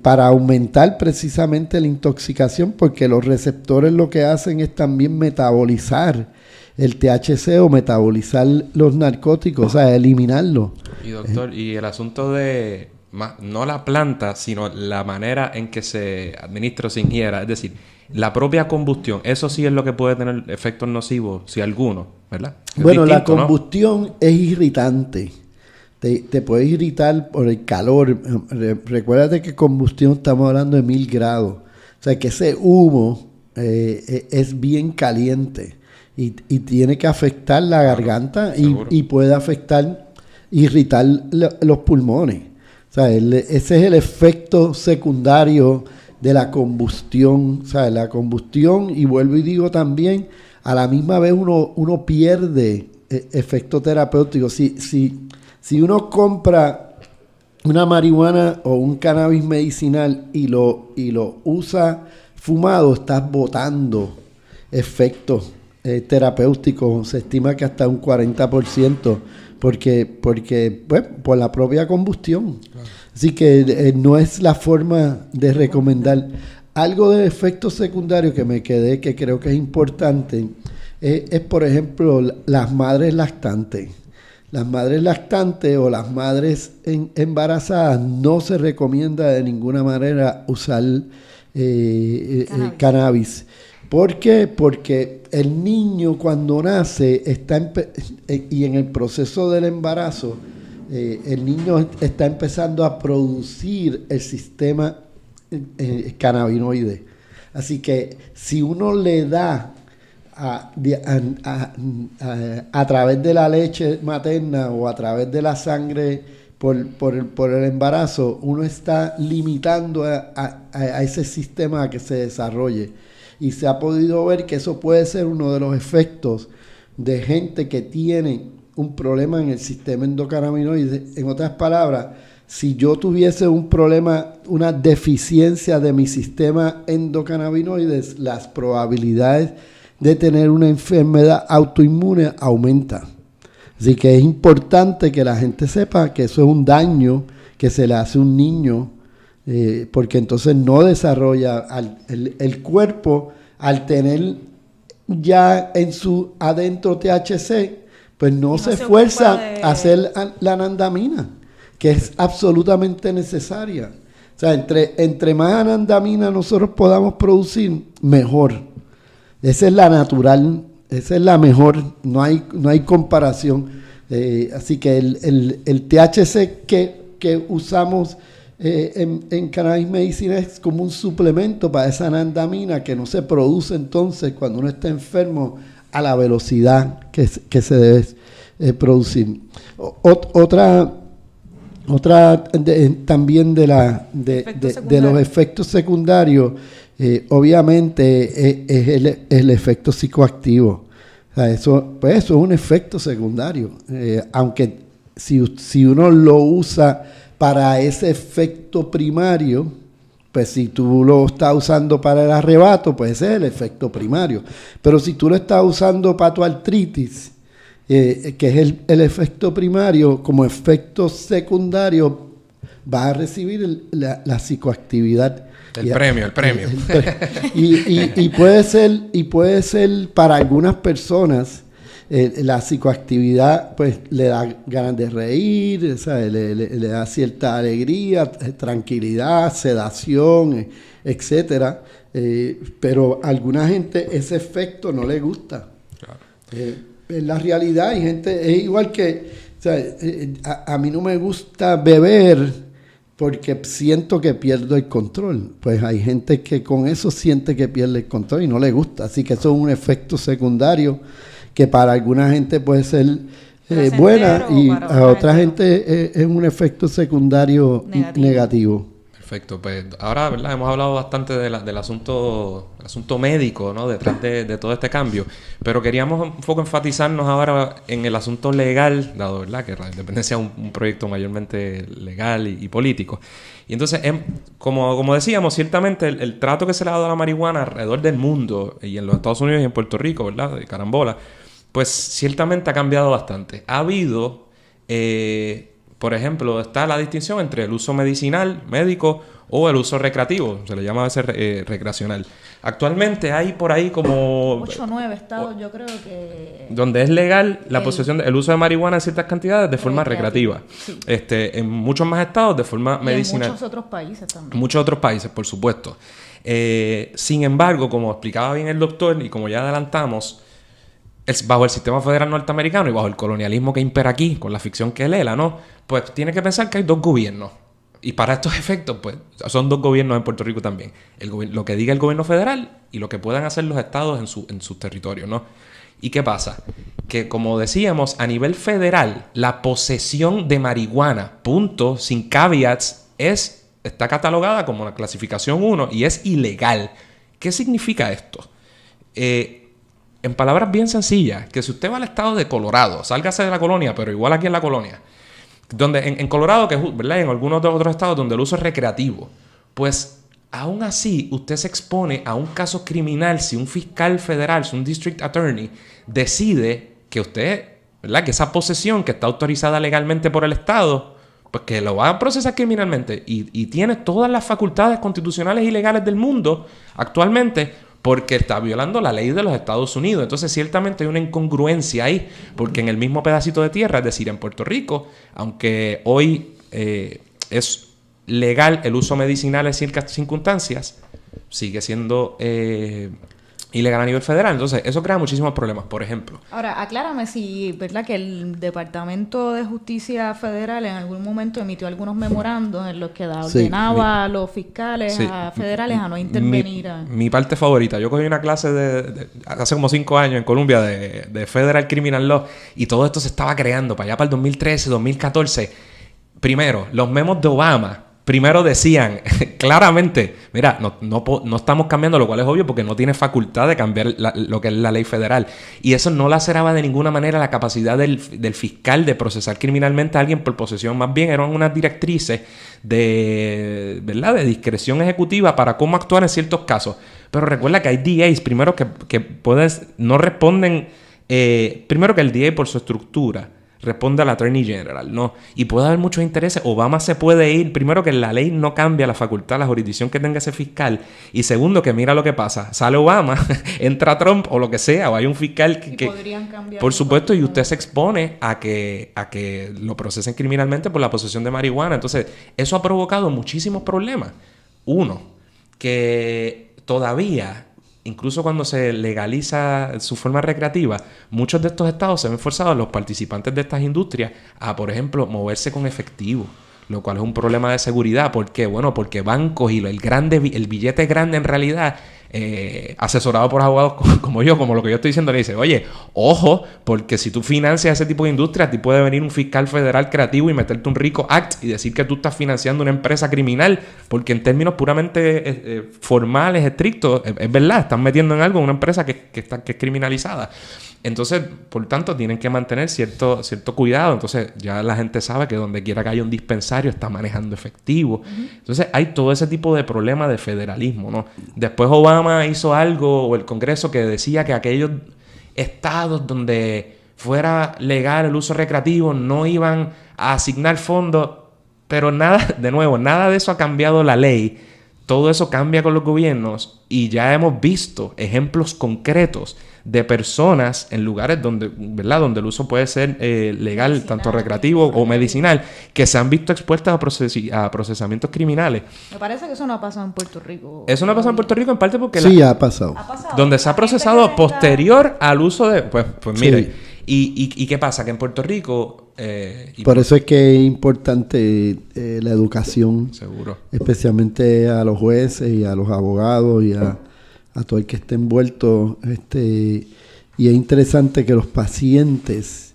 para aumentar precisamente la intoxicación, porque los receptores lo que hacen es también metabolizar el THC o metabolizar los narcóticos, o sea, eliminarlo. Y doctor, y el asunto de no la planta, sino la manera en que se administra o se ingiera, es decir, la propia combustión, eso sí es lo que puede tener efectos nocivos, si alguno, ¿verdad? Bueno, la combustión es irritante. Te puede irritar por el calor. Recuérdate que combustión estamos hablando de 1000 grados. O sea, que ese humo es bien caliente y tiene que afectar la garganta y puede irritar los pulmones. O sea, ese es el efecto secundario de la combustión. O sea, la combustión, y vuelvo y digo también, a la misma vez uno pierde efecto terapéutico. Si uno compra una marihuana o un cannabis medicinal y lo usa fumado, estás botando efectos terapéuticos. Se estima que hasta un 40%, porque pues, por la propia combustión. Claro. Así que no es la forma de recomendar. Algo de efectos secundarios que me quedé, que creo que es importante, es por ejemplo, las madres lactantes. Las madres lactantes o las madres embarazadas no se recomienda de ninguna manera usar cannabis. ¿Por qué? Porque el niño cuando nace y en el proceso del embarazo, el niño está empezando a producir el sistema cannabinoide. Así que si uno le da a través de la leche materna o a través de la sangre por el embarazo, uno está limitando a ese sistema a que se desarrolle. Y se ha podido ver que eso puede ser uno de los efectos de gente que tiene un problema en el sistema endocannabinoide. En otras palabras, si yo tuviese un problema, una deficiencia de mi sistema endocannabinoides, las probabilidades de tener una enfermedad autoinmune aumenta. Así que es importante que la gente sepa que eso es un daño que se le hace a un niño, porque entonces no desarrolla el cuerpo al tener ya en su adentro THC, pues no se esfuerza a hacer la anandamina, que es absolutamente necesaria. O sea, entre más anandamina nosotros podamos producir, mejor. Esa es la natural, esa es la mejor, no hay comparación. Así que el THC que usamos en cannabis medicina es como un suplemento para esa anandamina que no se produce entonces cuando uno está enfermo a la velocidad que se debe producir. Otra también de los efectos secundarios, obviamente es el efecto psicoactivo. O sea, eso es un efecto secundario, aunque si uno lo usa para ese efecto primario, pues si tú lo estás usando para el arrebato, pues ese es el efecto primario. Pero si tú lo estás usando para tu artritis, que es el efecto primario, como efecto secundario vas a recibir la psicoactividad. El premio. Y puede ser para algunas personas la psicoactividad pues le da ganas de reír, ¿sabes? Le da cierta alegría, tranquilidad, sedación, etcétera. Pero a alguna gente ese efecto no le gusta. Claro. En la realidad hay gente, es igual que, o sea, a mí no me gusta beber porque siento que pierdo el control. Pues hay gente que con eso siente que pierde el control y no le gusta. Así que eso es un efecto secundario que para alguna gente puede ser buena y a otra gente es un efecto secundario negativo. Perfecto, pues ahora, ¿verdad? Hemos hablado bastante del asunto médico, ¿no? Detrás de todo este cambio, pero queríamos un poco enfatizarnos ahora en el asunto legal, dado, ¿verdad? Que Radio Independencia es un proyecto mayormente legal y político. Y entonces, como decíamos, ciertamente el trato que se le ha dado a la marihuana alrededor del mundo, y en los Estados Unidos y en Puerto Rico, ¿verdad? De carambola, pues ciertamente ha cambiado bastante. Ha habido... por ejemplo, está la distinción entre el uso medicinal, médico, o el uso recreativo. Se le llama a veces recreacional. Actualmente hay por ahí como... 8 o 9 estados, yo creo que... Donde es legal la posesión, el uso de marihuana en ciertas cantidades de forma recreativa. Sí. En muchos más estados de forma medicinal. En muchos otros países también. Muchos otros países, por supuesto. Sin embargo, como explicaba bien el doctor y como ya adelantamos... bajo el sistema federal norteamericano y bajo el colonialismo que impera aquí, con la ficción que lela, ¿no? Pues tiene que pensar que hay dos gobiernos. Y para estos efectos, pues, son dos gobiernos en Puerto Rico también. Lo que diga el gobierno federal y lo que puedan hacer los estados en sus territorios, ¿no? ¿Y qué pasa? Que, como decíamos, a nivel federal, la posesión de marihuana, punto, sin caveats, está catalogada como una clasificación 1 y es ilegal. ¿Qué significa esto? En palabras bien sencillas, que si usted va al estado de Colorado, sálgase de la colonia, pero igual aquí en la colonia, donde en Colorado, que ¿verdad? En algunos de los otros estados donde el uso es recreativo, pues aún así usted se expone a un caso criminal si un fiscal federal, si un district attorney decide que usted, ¿verdad? Que esa posesión que está autorizada legalmente por el estado, pues que lo va a procesar criminalmente y tiene todas las facultades constitucionales y legales del mundo actualmente, porque está violando la ley de los Estados Unidos. Entonces, ciertamente hay una incongruencia ahí, porque en el mismo pedacito de tierra, es decir, en Puerto Rico, aunque hoy es legal el uso medicinal en ciertas circunstancias, sigue siendo ilegal a nivel federal. Entonces, eso crea muchísimos problemas, por ejemplo. Ahora, aclárame si, ¿verdad?, que el Departamento de Justicia Federal en algún momento emitió algunos memorandos en los que ordenaba a los fiscales federales a no intervenir. Mi parte favorita. Yo cogí una clase hace como 5 años en Columbia de Federal Criminal Law y todo esto se estaba creando para allá para el 2013, 2014. Primero, los memos de Obama primero decían claramente, mira, no estamos cambiando, lo cual es obvio porque no tiene facultad de cambiar lo que es la ley federal. Y eso no laceraba de ninguna manera la capacidad del fiscal de procesar criminalmente a alguien por posesión. Más bien eran unas directrices ¿verdad? De discreción ejecutiva para cómo actuar en ciertos casos. Pero recuerda que hay DAs, primero que no responden, primero que el DA por su estructura responde al Attorney General, ¿no? Y puede haber muchos intereses. Obama se puede ir. Primero, que la ley no cambia la facultad, la jurisdicción que tenga ese fiscal. Y segundo, que mira lo que pasa. Sale Obama, entra Trump o lo que sea, o hay un fiscal que podrían cambiar. Por supuesto, y usted se expone a que lo procesen criminalmente por la posesión de marihuana. Entonces, eso ha provocado muchísimos problemas. Uno, que todavía, incluso cuando se legaliza su forma recreativa, muchos de estos estados se ven forzados a los participantes de estas industrias a, por ejemplo, moverse con efectivo, lo cual es un problema de seguridad. ¿Por qué? Bueno, porque bancos y el billete grande en realidad, asesorado por abogados como yo, como lo que yo estoy diciendo, le dice, oye, ojo, porque si tú financias ese tipo de industria, a ti puede venir un fiscal federal creativo y meterte un RICO Act y decir que tú estás financiando una empresa criminal, porque en términos puramente formales, estrictos, es verdad, están metiendo en algo una empresa que es criminalizada. Entonces, por tanto, tienen que mantener cierto cuidado. Entonces, ya la gente sabe que donde quiera que haya un dispensario está manejando efectivo. Entonces, hay todo ese tipo de problemas de federalismo, ¿no? Después Obama hizo algo, o el Congreso, que decía que aquellos estados donde fuera legal el uso recreativo no iban a asignar fondos. Pero nada, de nuevo, nada de eso ha cambiado la ley. Todo eso cambia con los gobiernos y ya hemos visto ejemplos concretos de personas en lugares donde, ¿verdad?, donde el uso puede ser legal, medicinal, tanto recreativo o medicinal, que se han visto expuestas a procesamientos criminales. Me parece que eso no ha pasado en Puerto Rico. Eso no ha pasado en Puerto Rico en parte porque... Sí, ha pasado. Donde se ha procesado posterior al uso de... Pues mire, sí. ¿Y qué pasa? Que en Puerto Rico... Por eso es que es importante la educación. Seguro. Especialmente a los jueces y a los abogados y a todo el que esté envuelto. Y es interesante que los pacientes,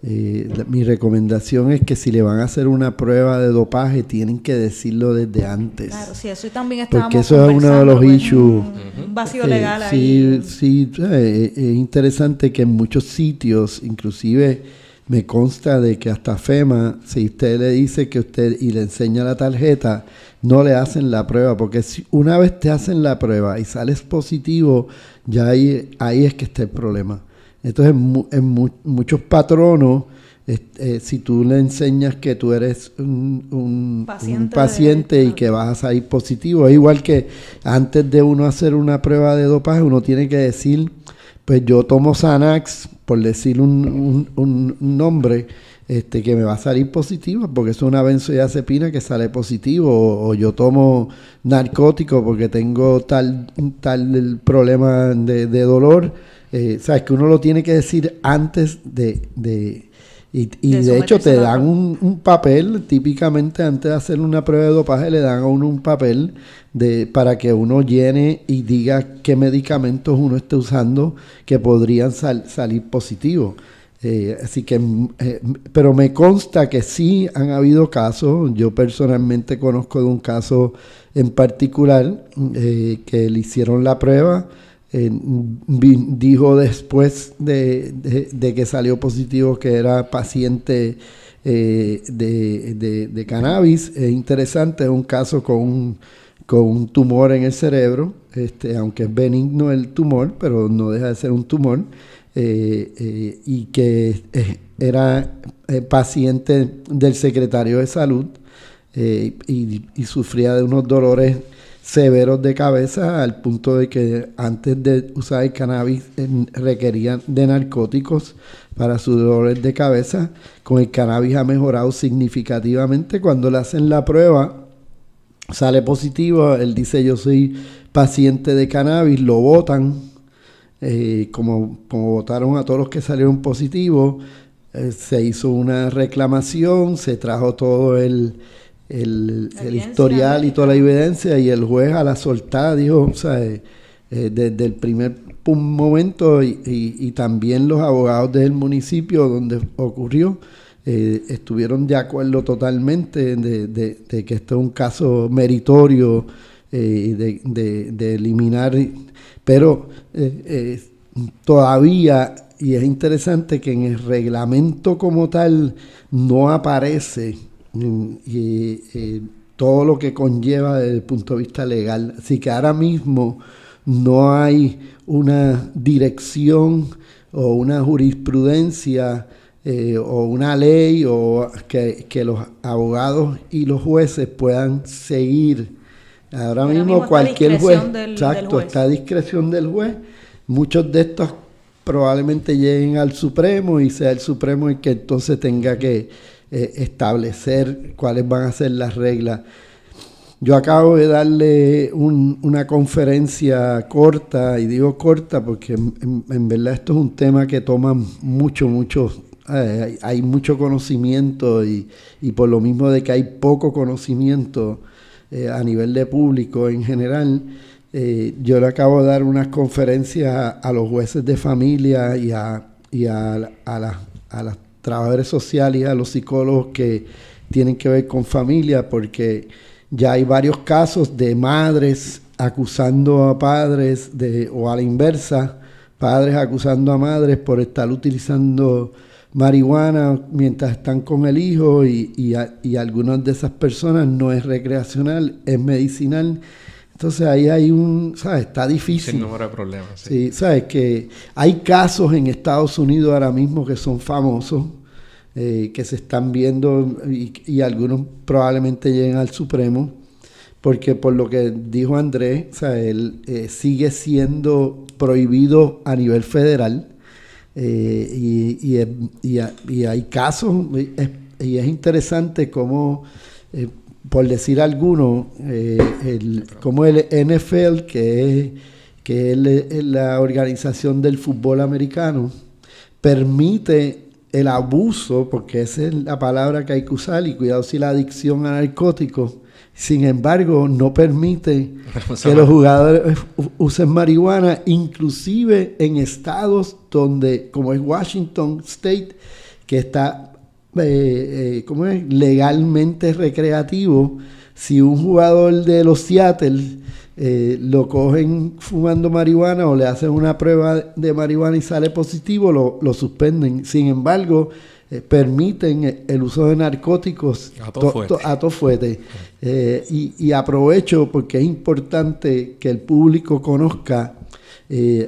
mi recomendación es que si le van a hacer una prueba de dopaje, tienen que decirlo desde antes. Claro, sí, eso también estábamos porque eso es uno de los issues. Un vacío legal ahí. Sí, es interesante que en muchos sitios, inclusive... Me consta de que hasta FEMA, si usted le dice que usted y le enseña la tarjeta, no le hacen la prueba, porque si una vez te hacen la prueba y sales positivo, ya ahí es que está el problema. Entonces, en muchos patronos, si tú le enseñas que tú eres un paciente y que vas a salir positivo, es igual que antes de uno hacer una prueba de dopaje, uno tiene que decir... Pues yo tomo Xanax, por decir un nombre, que me va a salir positivo, porque es una benzodiazepina que sale positivo, o yo tomo narcótico porque tengo tal problema de dolor. Sabes que uno lo tiene que decir antes y de hecho te dan un papel, típicamente antes de hacer una prueba de dopaje le dan a uno un papel para que uno llene y diga qué medicamentos uno esté usando que podrían salir positivos. Así que, pero me consta que sí han habido casos. Yo personalmente conozco de un caso en particular que le hicieron la prueba. dijo después de que salió positivo que era paciente de cannabis. Es interesante, es un caso con un tumor en el cerebro, aunque es benigno el tumor, pero no deja de ser un tumor, y que era paciente del secretario de salud, y sufría de unos dolores severos de cabeza al punto de que antes de usar el cannabis requerían de narcóticos para sus dolores de cabeza. Con el cannabis ha mejorado significativamente. Cuando le hacen la prueba sale positivo, él dice: yo soy paciente de cannabis. Lo botan, como votaron a todos los que salieron positivos. Se hizo una reclamación, se trajo todo el historial y toda la evidencia, y el juez a la soltada dijo, o sea, desde el primer momento, y también los abogados del municipio donde ocurrió estuvieron de acuerdo totalmente de que esto es un caso meritorio, de eliminar, pero todavía, y es interesante que en el reglamento como tal no aparece todo lo que conlleva desde el punto de vista legal. Así que ahora mismo no hay una dirección o una jurisprudencia o una ley o que los abogados y los jueces puedan seguir. Ahora mismo cualquier juez, exacto, está a discreción del juez. Muchos de estos probablemente lleguen al Supremo y sea el Supremo el que entonces tenga que establecer cuáles van a ser las reglas. Yo acabo de darle una conferencia corta, y digo corta porque en verdad esto es un tema que toma mucho, hay mucho conocimiento, y por lo mismo de que hay poco conocimiento a nivel de público en general, yo le acabo de dar unas conferencias a los jueces de familia y a las trabajadores sociales y a los psicólogos que tienen que ver con familia, porque ya hay varios casos de madres acusando a padres o a la inversa, padres acusando a madres por estar utilizando marihuana mientras están con el hijo, y algunas de esas personas no es recreacional, es medicinal. Entonces ahí hay ¿sabes? Está difícil. Sin número de problemas. Sí, sabes que hay casos en Estados Unidos ahora mismo que son famosos, que se están viendo, y algunos probablemente lleguen al Supremo, porque por lo que dijo Andrés, o sea, él sigue siendo prohibido a nivel federal, y hay casos, y es interesante cómo, por decir alguno, como el NFL, que es la organización del fútbol americano, permite el abuso, porque esa es la palabra que hay que usar, y cuidado si la adicción a narcóticos. Sin embargo, no permite que los jugadores usen marihuana, inclusive en estados donde, como es Washington State, que está ¿cómo es? Legalmente recreativo. Si un jugador de los Seattle lo cogen fumando marihuana o le hacen una prueba de marihuana y sale positivo, lo suspenden. Sin embargo, permiten el uso de narcóticos a todo fuete. Y aprovecho porque es importante que el público conozca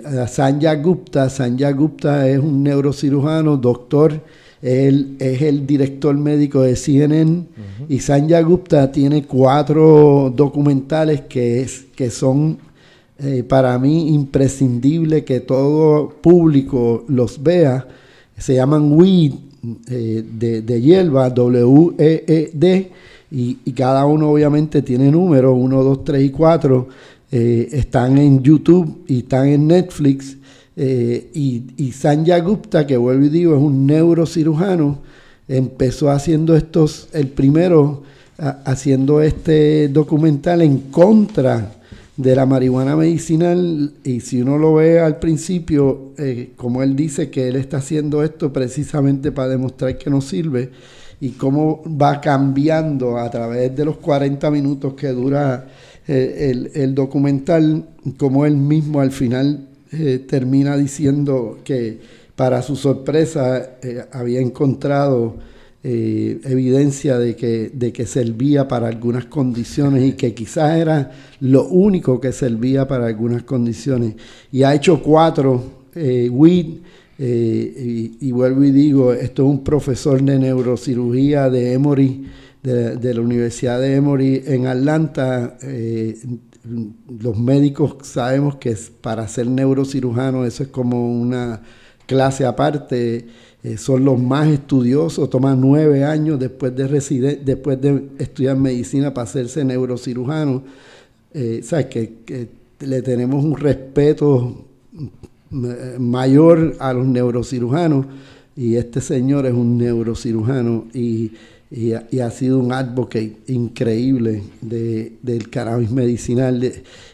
a Sanjay Gupta. Sanjay Gupta es un neurocirujano, doctor. Él es el director médico de CNN, y Sanjay Gupta tiene 4 documentales que son para mí imprescindibles que todo público los vea. Se llaman Weed, de hierba, WEED, y cada uno obviamente tiene números, 1, 2, 3 y 4. Están en YouTube y están en Netflix. Y Sanjay Gupta, que vuelvo y digo, es un neurocirujano, empezó haciendo el primero haciendo este documental en contra de la marihuana medicinal. Y si uno lo ve al principio, como él dice que él está haciendo esto precisamente para demostrar que no sirve, y cómo va cambiando a través de los 40 minutos que dura el documental, como él mismo al final termina diciendo que para su sorpresa había encontrado evidencia de que servía para algunas condiciones y que quizás era lo único que servía para algunas condiciones. Y ha hecho 4 WIT, y vuelvo y digo, esto es un profesor de neurocirugía de Emory, de la Universidad de Emory en Atlanta. Los médicos sabemos que para ser neurocirujano eso es como una clase aparte. Son los más estudiosos, toman 9 años después de estudiar medicina para hacerse neurocirujano. ¿Sabes? Que le tenemos un respeto mayor a los neurocirujanos, y este señor es un neurocirujano y ha sido un advocate increíble del cannabis medicinal.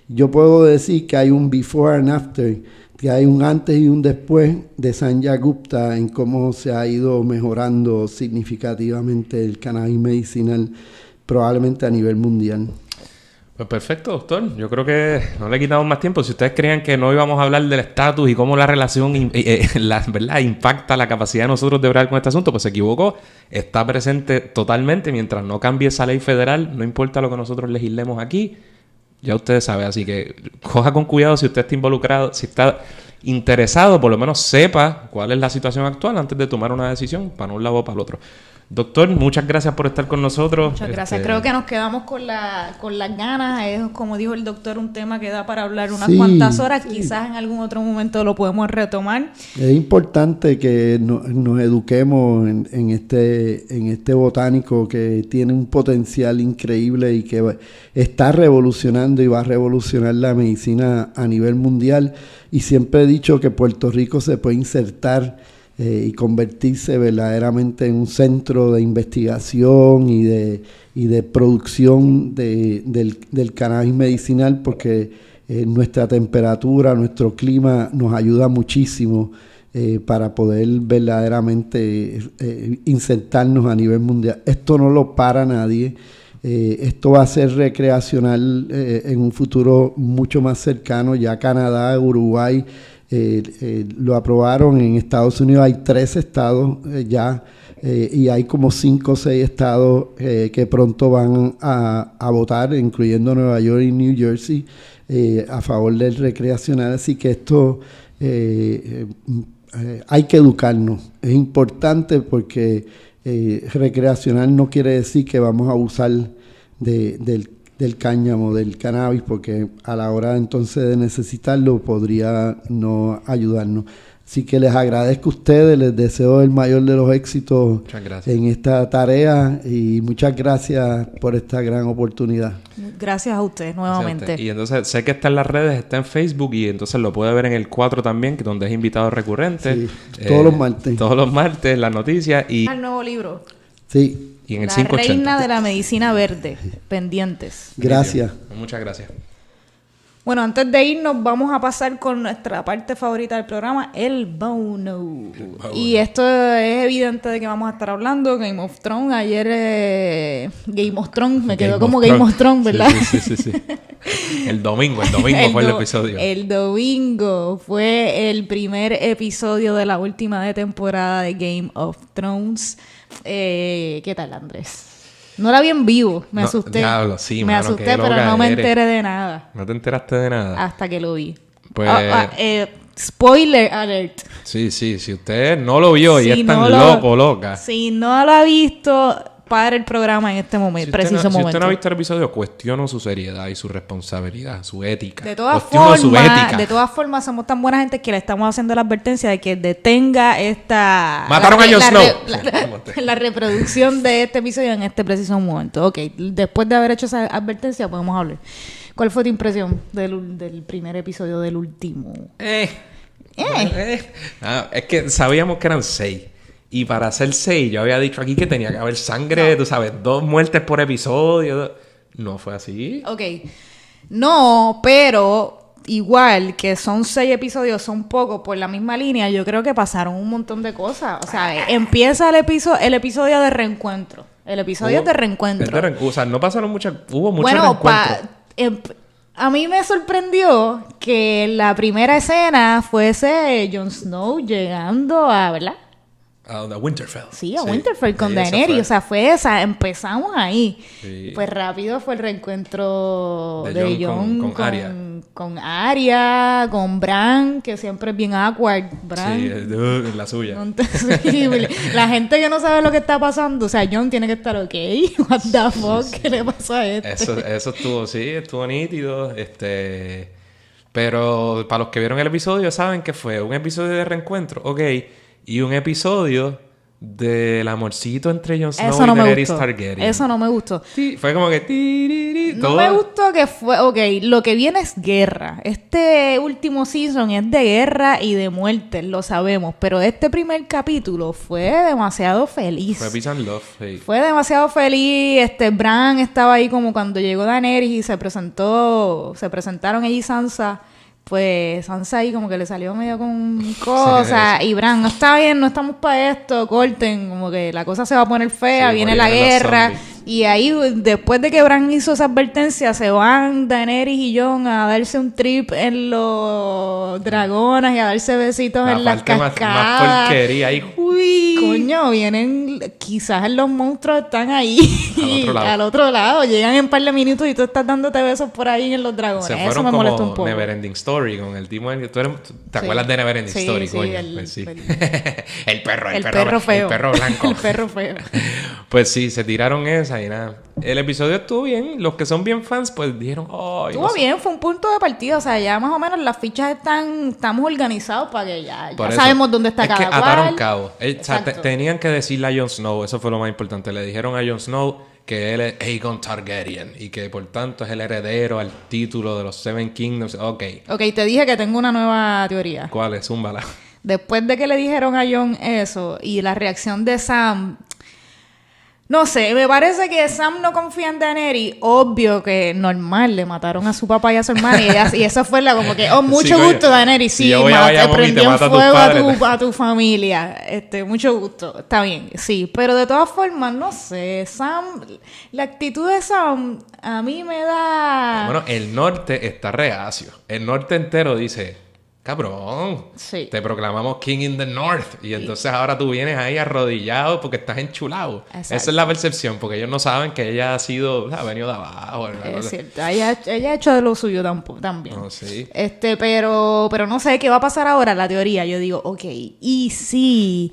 Yo puedo decir que hay un before and after, que hay un antes y un después de Sanjay Gupta en cómo se ha ido mejorando significativamente el cannabis medicinal, probablemente a nivel mundial. Pues perfecto, doctor. Yo creo que no le quitamos más tiempo. Si ustedes creían que no íbamos a hablar del estatus y cómo la relación ¿verdad? impacta la capacidad de nosotros de hablar con este asunto, pues se equivocó. Está presente totalmente. Mientras no cambie esa ley federal, no importa lo que nosotros legislemos aquí, ya ustedes saben. Así que coja con cuidado si usted está involucrado, si está interesado, por lo menos sepa cuál es la situación actual antes de tomar una decisión para un lado o para el otro. Doctor, muchas gracias por estar con nosotros. Muchas gracias. Creo que nos quedamos con las ganas. Es, como dijo el doctor, un tema que da para hablar unas cuantas horas. Sí. Quizás en algún otro momento lo podemos retomar. Es importante que nos eduquemos en este botánico que tiene un potencial increíble y que está revolucionando y va a revolucionar la medicina a nivel mundial. Y siempre he dicho que Puerto Rico se puede insertar y convertirse verdaderamente en un centro de investigación y de producción del cannabis medicinal, porque nuestra temperatura, nuestro clima nos ayuda muchísimo para poder verdaderamente insertarnos a nivel mundial. Esto no lo para nadie. Esto va a ser recreacional en un futuro mucho más cercano. Ya Canadá, Uruguay lo aprobaron. En Estados Unidos hay 3 estados ya, y hay como 5 o 6 estados que pronto van a votar, incluyendo Nueva York y New Jersey, a favor del recreacional. Así que esto hay que educarnos. Es importante porque recreacional no quiere decir que vamos a abusar del cáñamo, del cannabis, porque a la hora entonces de necesitarlo podría no ayudarnos. Así que les agradezco a ustedes, les deseo el mayor de los éxitos en esta tarea y muchas gracias por esta gran oportunidad. Gracias a ustedes nuevamente. Gracias a usted. Y entonces sé que está en las redes, está en Facebook y entonces lo puede ver en el 4 también, que donde es invitado recurrente. Sí, todos los martes. Todos los martes, las noticias y... El nuevo libro. Sí. Y en el La 580. Reina de la Medicina Verde. Pendientes. Gracias. Muchas gracias. Bueno, antes de irnos vamos a pasar con nuestra parte favorita del programa, el bono. Y esto es evidente de que vamos a estar hablando Game of Thrones. Ayer Game of Thrones, me quedó como Game of Thrones, ¿verdad? Sí. El domingo fue el episodio. El domingo fue el primer episodio de la última de temporada de Game of Thrones. ¿Qué tal, Andrés? No la vi en vivo, me asusté. Diablo, sí, me asusté, pero no me enteré de nada. ¿No te enteraste de nada? Hasta que lo vi. Pues... spoiler alert. Sí, si usted no lo vio y es tan loca. Si no lo ha visto, para el programa en este momento, momento. Si usted no ha visto el episodio, cuestiono su seriedad y su responsabilidad, su ética. De todas formas, somos tan buena gente que le estamos haciendo la advertencia de que detenga esta... ¡Mataron a Jon Snow! La reproducción de este episodio en este preciso momento. Ok, después de haber hecho esa advertencia, podemos hablar. ¿Cuál fue tu impresión del primer episodio del último? Es que sabíamos que eran 6. Y para hacer 6, yo había dicho aquí que tenía que haber sangre, tú sabes, 2 muertes por episodio. No fue así. Ok. No, pero igual que son 6 episodios, son pocos por la misma línea, yo creo que pasaron un montón de cosas. O sea, empieza el episodio de reencuentro. El episodio de reencuentro. O sea, no pasaron muchas... Hubo muchos reencuentros. A mí me sorprendió que la primera escena fuese Jon Snow llegando a, ¿verdad? A Winterfell. Sí, a Winterfell con Daenerys. O sea, fue esa. Empezamos ahí. Sí. Pues rápido fue el reencuentro de Jon con Arya, con Bran, que siempre es bien awkward. Bran. Sí, la suya. Sí, la gente que no sabe lo que está pasando, o sea, Jon tiene que estar ok. What the fuck, sí. ¿qué le pasó a este? Eso estuvo nítido. Pero para los que vieron el episodio saben que fue un episodio de reencuentro, ok, y un episodio del amorcito entre Jon Snow y Daenerys Targaryen. Eso no me gustó. Sí, fue como que... No me gustó que fue... Ok, lo que viene es guerra. Este último season es de guerra y de muerte, lo sabemos. Pero este primer capítulo fue demasiado feliz. Fue peace and love, sí. Fue demasiado feliz. Bran estaba ahí como cuando llegó Daenerys y se presentaron ella y Sansa. Pues Sansa ahí como que le salió medio con cosas. Sí, y Bran, no está bien, no estamos para esto, corten. Como que la cosa se va a poner fea, sí, viene la guerra. Y ahí, después de que Bran hizo esa advertencia, se van Daenerys y Jon a darse un trip en los dragones y a darse besitos en las cascadas. Más porquería ahí. Uy, coño, vienen... Quizás los monstruos están ahí. Al otro lado. Llegan en un par de minutos y tú estás dándote besos por ahí en los dragones. Se fueron eso me molesta un poco. Neverending Story con el tipo... ¿Te acuerdas de Neverending Story, coño? Pues sí. El perro feo. El perro blanco. El perro feo. Pues sí, se tiraron esa y nada. El episodio estuvo bien. Los que son bien fans, pues dijeron... Estuvo bien, fue un punto de partida. O sea, ya más o menos las fichas estamos organizados para que ya sabemos dónde está cada cual. Ataron cabos. Tenían que decirle a Jon Snow, eso fue lo más importante. Le dijeron a Jon Snow que él es Aegon Targaryen y que por tanto es el heredero al título de los Seven Kingdoms. Ok, te dije que tengo una nueva teoría. ¿Cuál es? Zúmbala. Después de que le dijeron a Jon eso y la reacción de Sam... No sé, me parece que Sam no confía en Daenerys. Obvio que normal, le mataron a su papá y a su hermana. Y eso fue como que, mucho gusto, Daenerys. Sí, prendió en fuego a tu familia. Mucho gusto. Está bien, sí. Pero de todas formas, no sé. Sam, la actitud de Sam a mí me da... Bueno, el norte está reacio. El norte entero dice... Cabrón, sí. Te proclamamos King in the North. Y entonces ahora tú vienes ahí arrodillado porque estás enchulado. Exacto. Esa es la percepción, porque ellos no saben que ella ha venido de abajo. Es cierto, ella ha hecho de lo suyo también. Oh, sí. Pero no sé qué va a pasar ahora, la teoría. Yo digo, ok, y si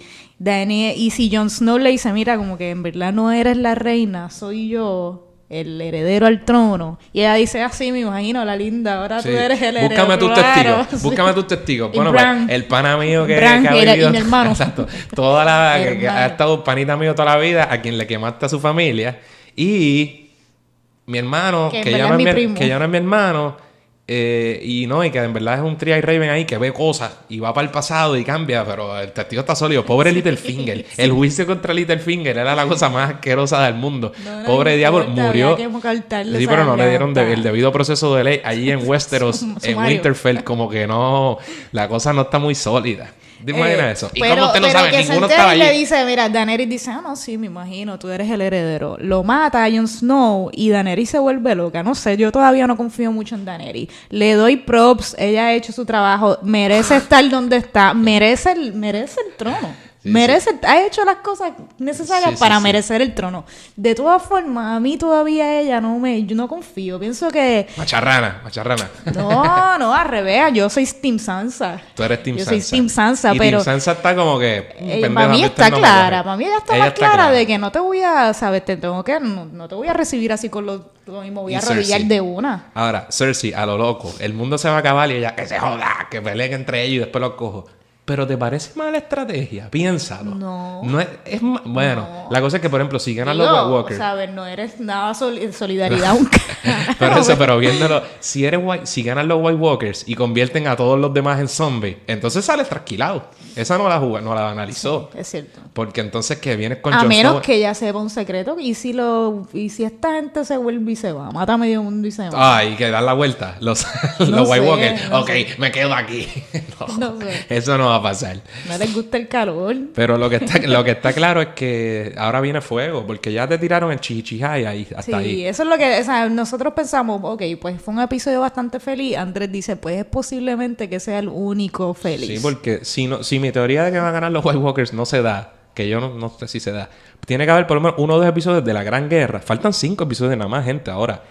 Jon Snow le dice, mira, como que en verdad no eres la reina, soy yo el heredero al trono. Y ella dice, así me imagino, la linda, ahora tú eres el heredero. Búscame tus testigos. Bueno, Bran, el pana mío que ha vivido... Y mi hermano. Exacto. Que ha estado panita mío toda la vida, a quien le quemaste a su familia. Y mi hermano, que ya no es mi hermano... y que en verdad es un Tri Raven ahí que ve cosas y va para el pasado y cambia, pero el testigo está sólido. Pobre Littlefinger. Sí. El juicio contra Littlefinger era la cosa más asquerosa del mundo. Pobre diablo, murió. Sí, pero no le dieron el debido proceso de ley allí en Westeros, en Winterfell, como que no, la cosa no está muy sólida. ¿Te imaginas eso? ¿Y cómo usted no sabe? Ninguno estaba allí. Le dice, mira, Daenerys dice, no, sí, me imagino, tú eres el heredero. Lo mata a Jon Snow y Daenerys se vuelve loca. No sé, yo todavía no confío mucho en Daenerys. Le doy props, ella ha hecho su trabajo, merece estar donde está, merece el trono. Ha hecho las cosas necesarias para merecer el trono. De todas formas, a mí todavía yo no confío. Pienso que... Macharrana. No, al revés. Yo soy Team Sansa. Tú eres Team Sansa. Yo soy Team Sansa, y pero... Team Sansa está como que... para mí está clara. Para mí ella está más clara de que no te voy a... ¿Sabes? No te voy a recibir así con lo mismo. Voy a arrodillar de una. Ahora, Cersei, a lo loco. El mundo se va a acabar y ella... Que se joda. Que peleen entre ellos y después los cojo. ¿Pero te parece mala estrategia? Piénsalo. No bueno, no. La cosa es que, por ejemplo, si ganan los White Walkers... ¿sabes? No eres nada solidaridad aunque... pero viéndolo... Si ganan los White Walkers y convierten a todos los demás en zombies, entonces sales trasquilado. Esa no la analizó. Sí, es cierto. Porque entonces que vienes con a Jon menos Snow... que ella sepa un secreto. Y si esta gente se vuelve y se va, mata a medio mundo y se va. y que dan la vuelta. Los No White sé, Walkers. no Ok, sé. me quedo aquí. No sé. Eso no va a pasar. No les gusta el calor. Pero lo que está claro es que ahora viene fuego. Porque ya te tiraron el chichichá y ahí, hasta ahí. Sí, eso es lo que... O sea, nosotros pensamos, ok, pues fue un episodio bastante feliz. Andrés dice, pues es posiblemente que sea el único feliz. Sí, porque si mi teoría de que van a ganar los White Walkers no se da, que yo no sé si se da, tiene que haber por lo menos 1 o 2 episodios de la Gran Guerra. Faltan 5 episodios nada más, gente, ahora.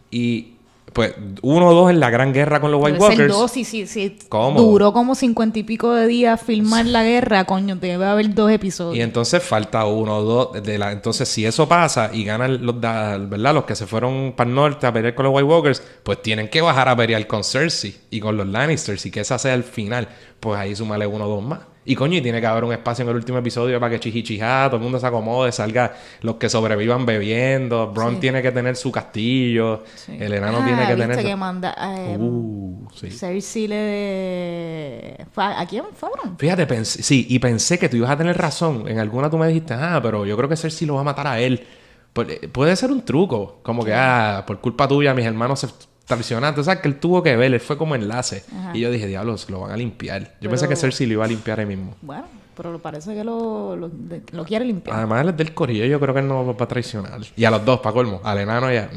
Y pues 1 o 2 en la Gran Guerra con los White Debe ser Walkers. 2, sí. ¿Cómo? Duró como 50 y pico de días filmar la guerra, coño, debe haber 2 episodios. Y entonces falta 1 o 2 entonces si eso pasa y ganan ¿verdad? Los que se fueron para el norte a pelear con los White Walkers, pues tienen que bajar a pelear con Cersei y con los Lannisters y que esa sea el final. Pues ahí súmale 1 o 2 más. Y coño, y tiene que haber un espacio en el último episodio para que chichichijá, todo el mundo se acomode, salga los que sobrevivan bebiendo. Bronn tiene que tener su castillo. Sí. El enano tiene que tener... que manda... sí. Cersei ¿A quién fueron? Fíjate, pensé que tú ibas a tener razón. En alguna tú me dijiste, pero yo creo que Cersei lo va a matar a él. Puede ser un truco. Como que, por culpa tuya mis hermanos se... traicionante, o sea, que él tuvo que ver, él fue como enlace. Ajá. Y yo dije, diablos, lo van a limpiar. Yo pensé que Cersei lo iba a limpiar ahí mismo. Bueno, pero parece que lo quiere limpiar. Además, él es del corillo, yo creo que él no lo va a traicionar. Y a los dos, para colmo, al enano y a...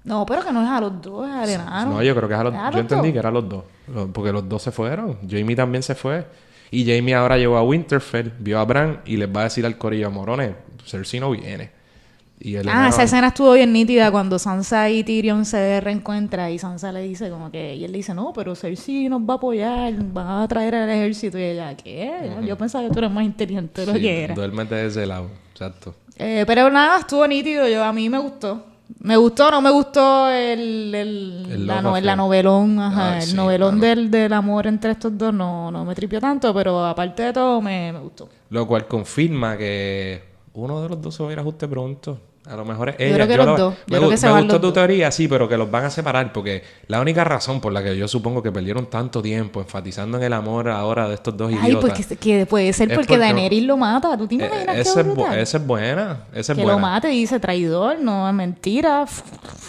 No, pero que no es a los dos, es al enano. No, yo creo que es a los dos. Yo entendí que era a los dos. Porque los dos se fueron. Jaime también se fue. Y Jaime ahora llegó a Winterfell, vio a Bran y les va a decir al corillo, morones, Cersei no viene. Esa escena estuvo bien nítida cuando Sansa y Tyrion se reencuentran y Sansa le dice como que... Y él le dice, no, pero Cersei nos va a apoyar, van a traer al ejército. Y ella, ¿qué? Yo pensaba que tú eras más inteligente de lo que era. Duérmete de ese lado, exacto. Pero nada, estuvo nítido. A mí me gustó. Me gustó, no me gustó la novelón, el novelón del amor entre estos dos no me tripió tanto, pero aparte de todo me gustó. Lo cual confirma que uno de los dos se va a ir a ajuste pronto. A lo mejor es ella. Yo creo que los dos. Me gustó tu teoría, sí, pero que los van a separar. Porque la única razón por la que yo supongo que perdieron tanto tiempo enfatizando en el amor ahora de estos dos idiotas... Ay, porque puede ser porque Daenerys lo mata. ¿Tú te imaginas esa es buena. Que lo mate y dice traidor. No, es mentira.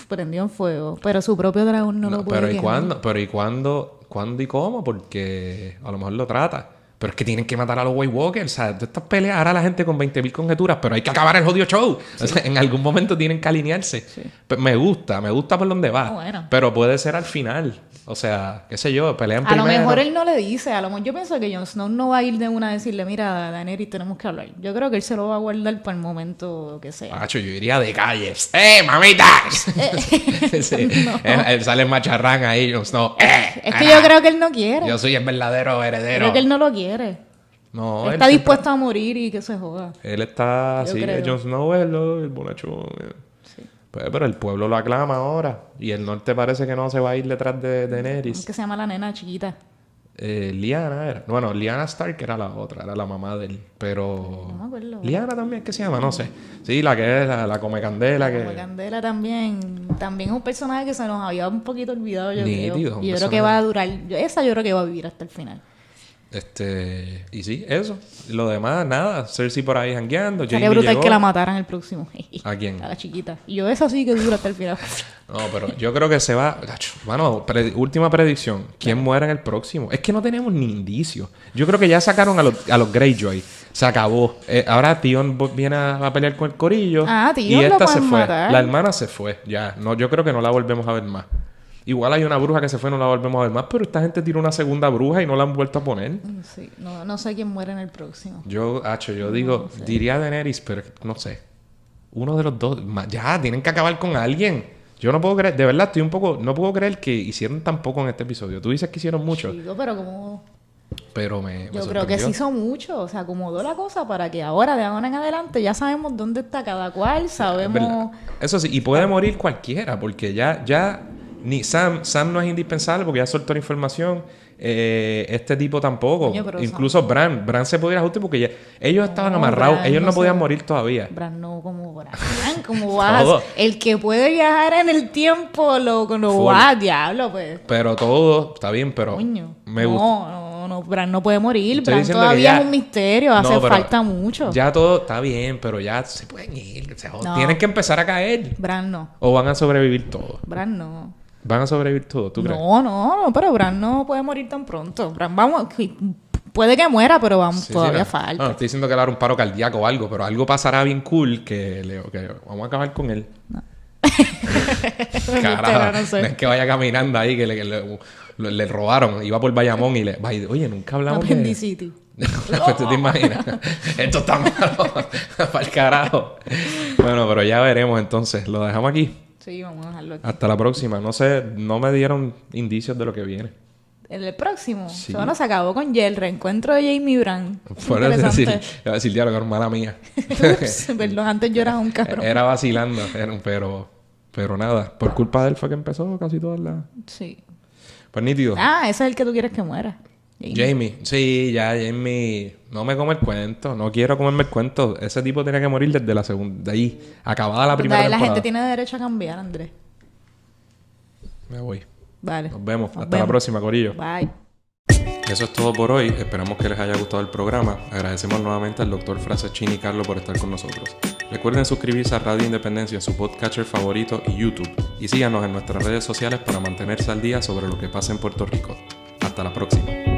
Prendió en fuego. Pero su propio dragón no lo puede quemar. ¿Pero y cuándo y cómo? Porque a lo mejor lo trata. Pero es que tienen que matar a los White Walkers. O sea, de estas peleas hará la gente con 20.000 conjeturas, pero hay que acabar el jodido show. Sí. O sea, en algún momento tienen que alinearse. Sí. Me gusta por donde va. Bueno. Pero puede ser al final. O sea, qué sé yo, pelean primero. A lo mejor él no le dice. A lo mejor yo pienso que Jon Snow no va a ir de una a decirle, mira, Daenerys, tenemos que hablar. Yo creo que él se lo va a guardar para el momento que sea. Macho, yo iría de calles. mamita! Sí. No. Él sale en macharrán ahí, Jon Snow. Es que yo creo que él no quiere. Yo soy el verdadero heredero. Creo que él no lo quiere. No, él está dispuesto a morir y que se joda. Él está así. Jon Snow es el bonachón. Sí. Pero el pueblo lo aclama ahora. Y el norte parece que no se va a ir detrás de Daenerys. ¿Cómo que se llama la nena chiquita? Lyanna era. Bueno, Lyanna Stark era la otra. Era la mamá de él. Pero... No me acuerdo. Lyanna también, ¿qué se llama? No sé. Sí, la que es la come candela. La come candela también. También es un personaje que se nos había un poquito olvidado, yo creo. Y yo creo que va a durar... Esa yo creo que va a vivir hasta el final. Y sí, eso. Lo demás, nada. Cersei por ahí jangueando. Sería brutal que la mataran el próximo. ¿A quién? A la chiquita. Y yo, esa sí que dura hasta el final. No, pero yo creo que se va... Bueno, última predicción. ¿Quién muere en el próximo? Es que no tenemos ni indicios. Yo creo que ya sacaron a los Greyjoy. Se acabó. Ahora Tion viene a pelear con el corillo. Tion y esta se fue. Matar. La hermana se fue. Ya. No, yo creo que no la volvemos a ver más. Igual hay una bruja que se fue, no la volvemos a ver más, pero esta gente tiró una segunda bruja y no la han vuelto a poner. Sí, no sé quién muere en el próximo. Yo digo, sé. Diría Daenerys, pero no sé. Uno de los dos. Ya, tienen que acabar con alguien. Yo no puedo creer, de verdad, no puedo creer que hicieron tan poco en este episodio. Tú dices que hicieron mucho. Chico, pero como... Pero yo creo que se hizo mucho. O sea, acomodó la cosa para que ahora, de ahora en adelante, ya sabemos dónde está cada cual, sabemos... Eso sí, y puede morir cualquiera, porque ya ni Sam no es indispensable porque ya soltó la información. Este tipo tampoco. Coño, incluso Bran se podía ir a ajuste porque ya, ellos estaban amarrados. Ellos no podían morir todavía. Bran no, como Bran. ¿Cómo vas? El que puede viajar en el tiempo lo va, diablo, pues. Pero todo está bien, pero coño. me gusta. no, Bran no puede morir. Bran todavía es un misterio, hace falta mucho. Ya todo está bien, pero ya se pueden ir. O sea, tienen que empezar a caer. Bran no. ¿O van a sobrevivir todos? Bran no. ¿Van a sobrevivir todos, tú crees? No, pero Bran no puede morir tan pronto. Bran, puede que muera, pero todavía falta. No, estoy diciendo que le hará un paro cardíaco o algo, pero algo pasará bien cool que vamos a acabar con él. No. Carajo, no es que vaya caminando ahí, que le robaron, iba por Bayamón y oye, nunca hablamos Appendicitis. Pues tú te imaginas. Esto está malo. Para el carajo. Bueno, pero ya veremos entonces. Lo dejamos aquí. Sí, vamos a dejarlo aquí. Hasta la próxima. No sé, no me dieron indicios de lo que viene. ¿El próximo? Sí. Bueno, se acabó con el reencuentro de Jamie Bran. Fuera de decir, diálogo, hermana mía. Ups, perdón, antes yo era un cabrón. Era vacilando, pero nada. Por culpa de él fue que empezó casi todas las... Sí. Pues nítido. Ese es el que tú quieres que muera. Jamie. Sí, ya Jamie... No me come el cuento. No quiero comerme el cuento. Ese tipo tenía que morir desde la segunda... De ahí. Acabada la primera temporada. La gente tiene derecho a cambiar, Andrés. Me voy. Vale. Nos vemos. Hasta la próxima, corillo. Bye. Eso es todo por hoy. Esperamos que les haya gustado el programa. Agradecemos nuevamente al Dr. Francescini Carlo por estar con nosotros. Recuerden suscribirse a Radio Independencia, su podcatcher favorito, y YouTube. Y síganos en nuestras redes sociales para mantenerse al día sobre lo que pasa en Puerto Rico. Hasta la próxima.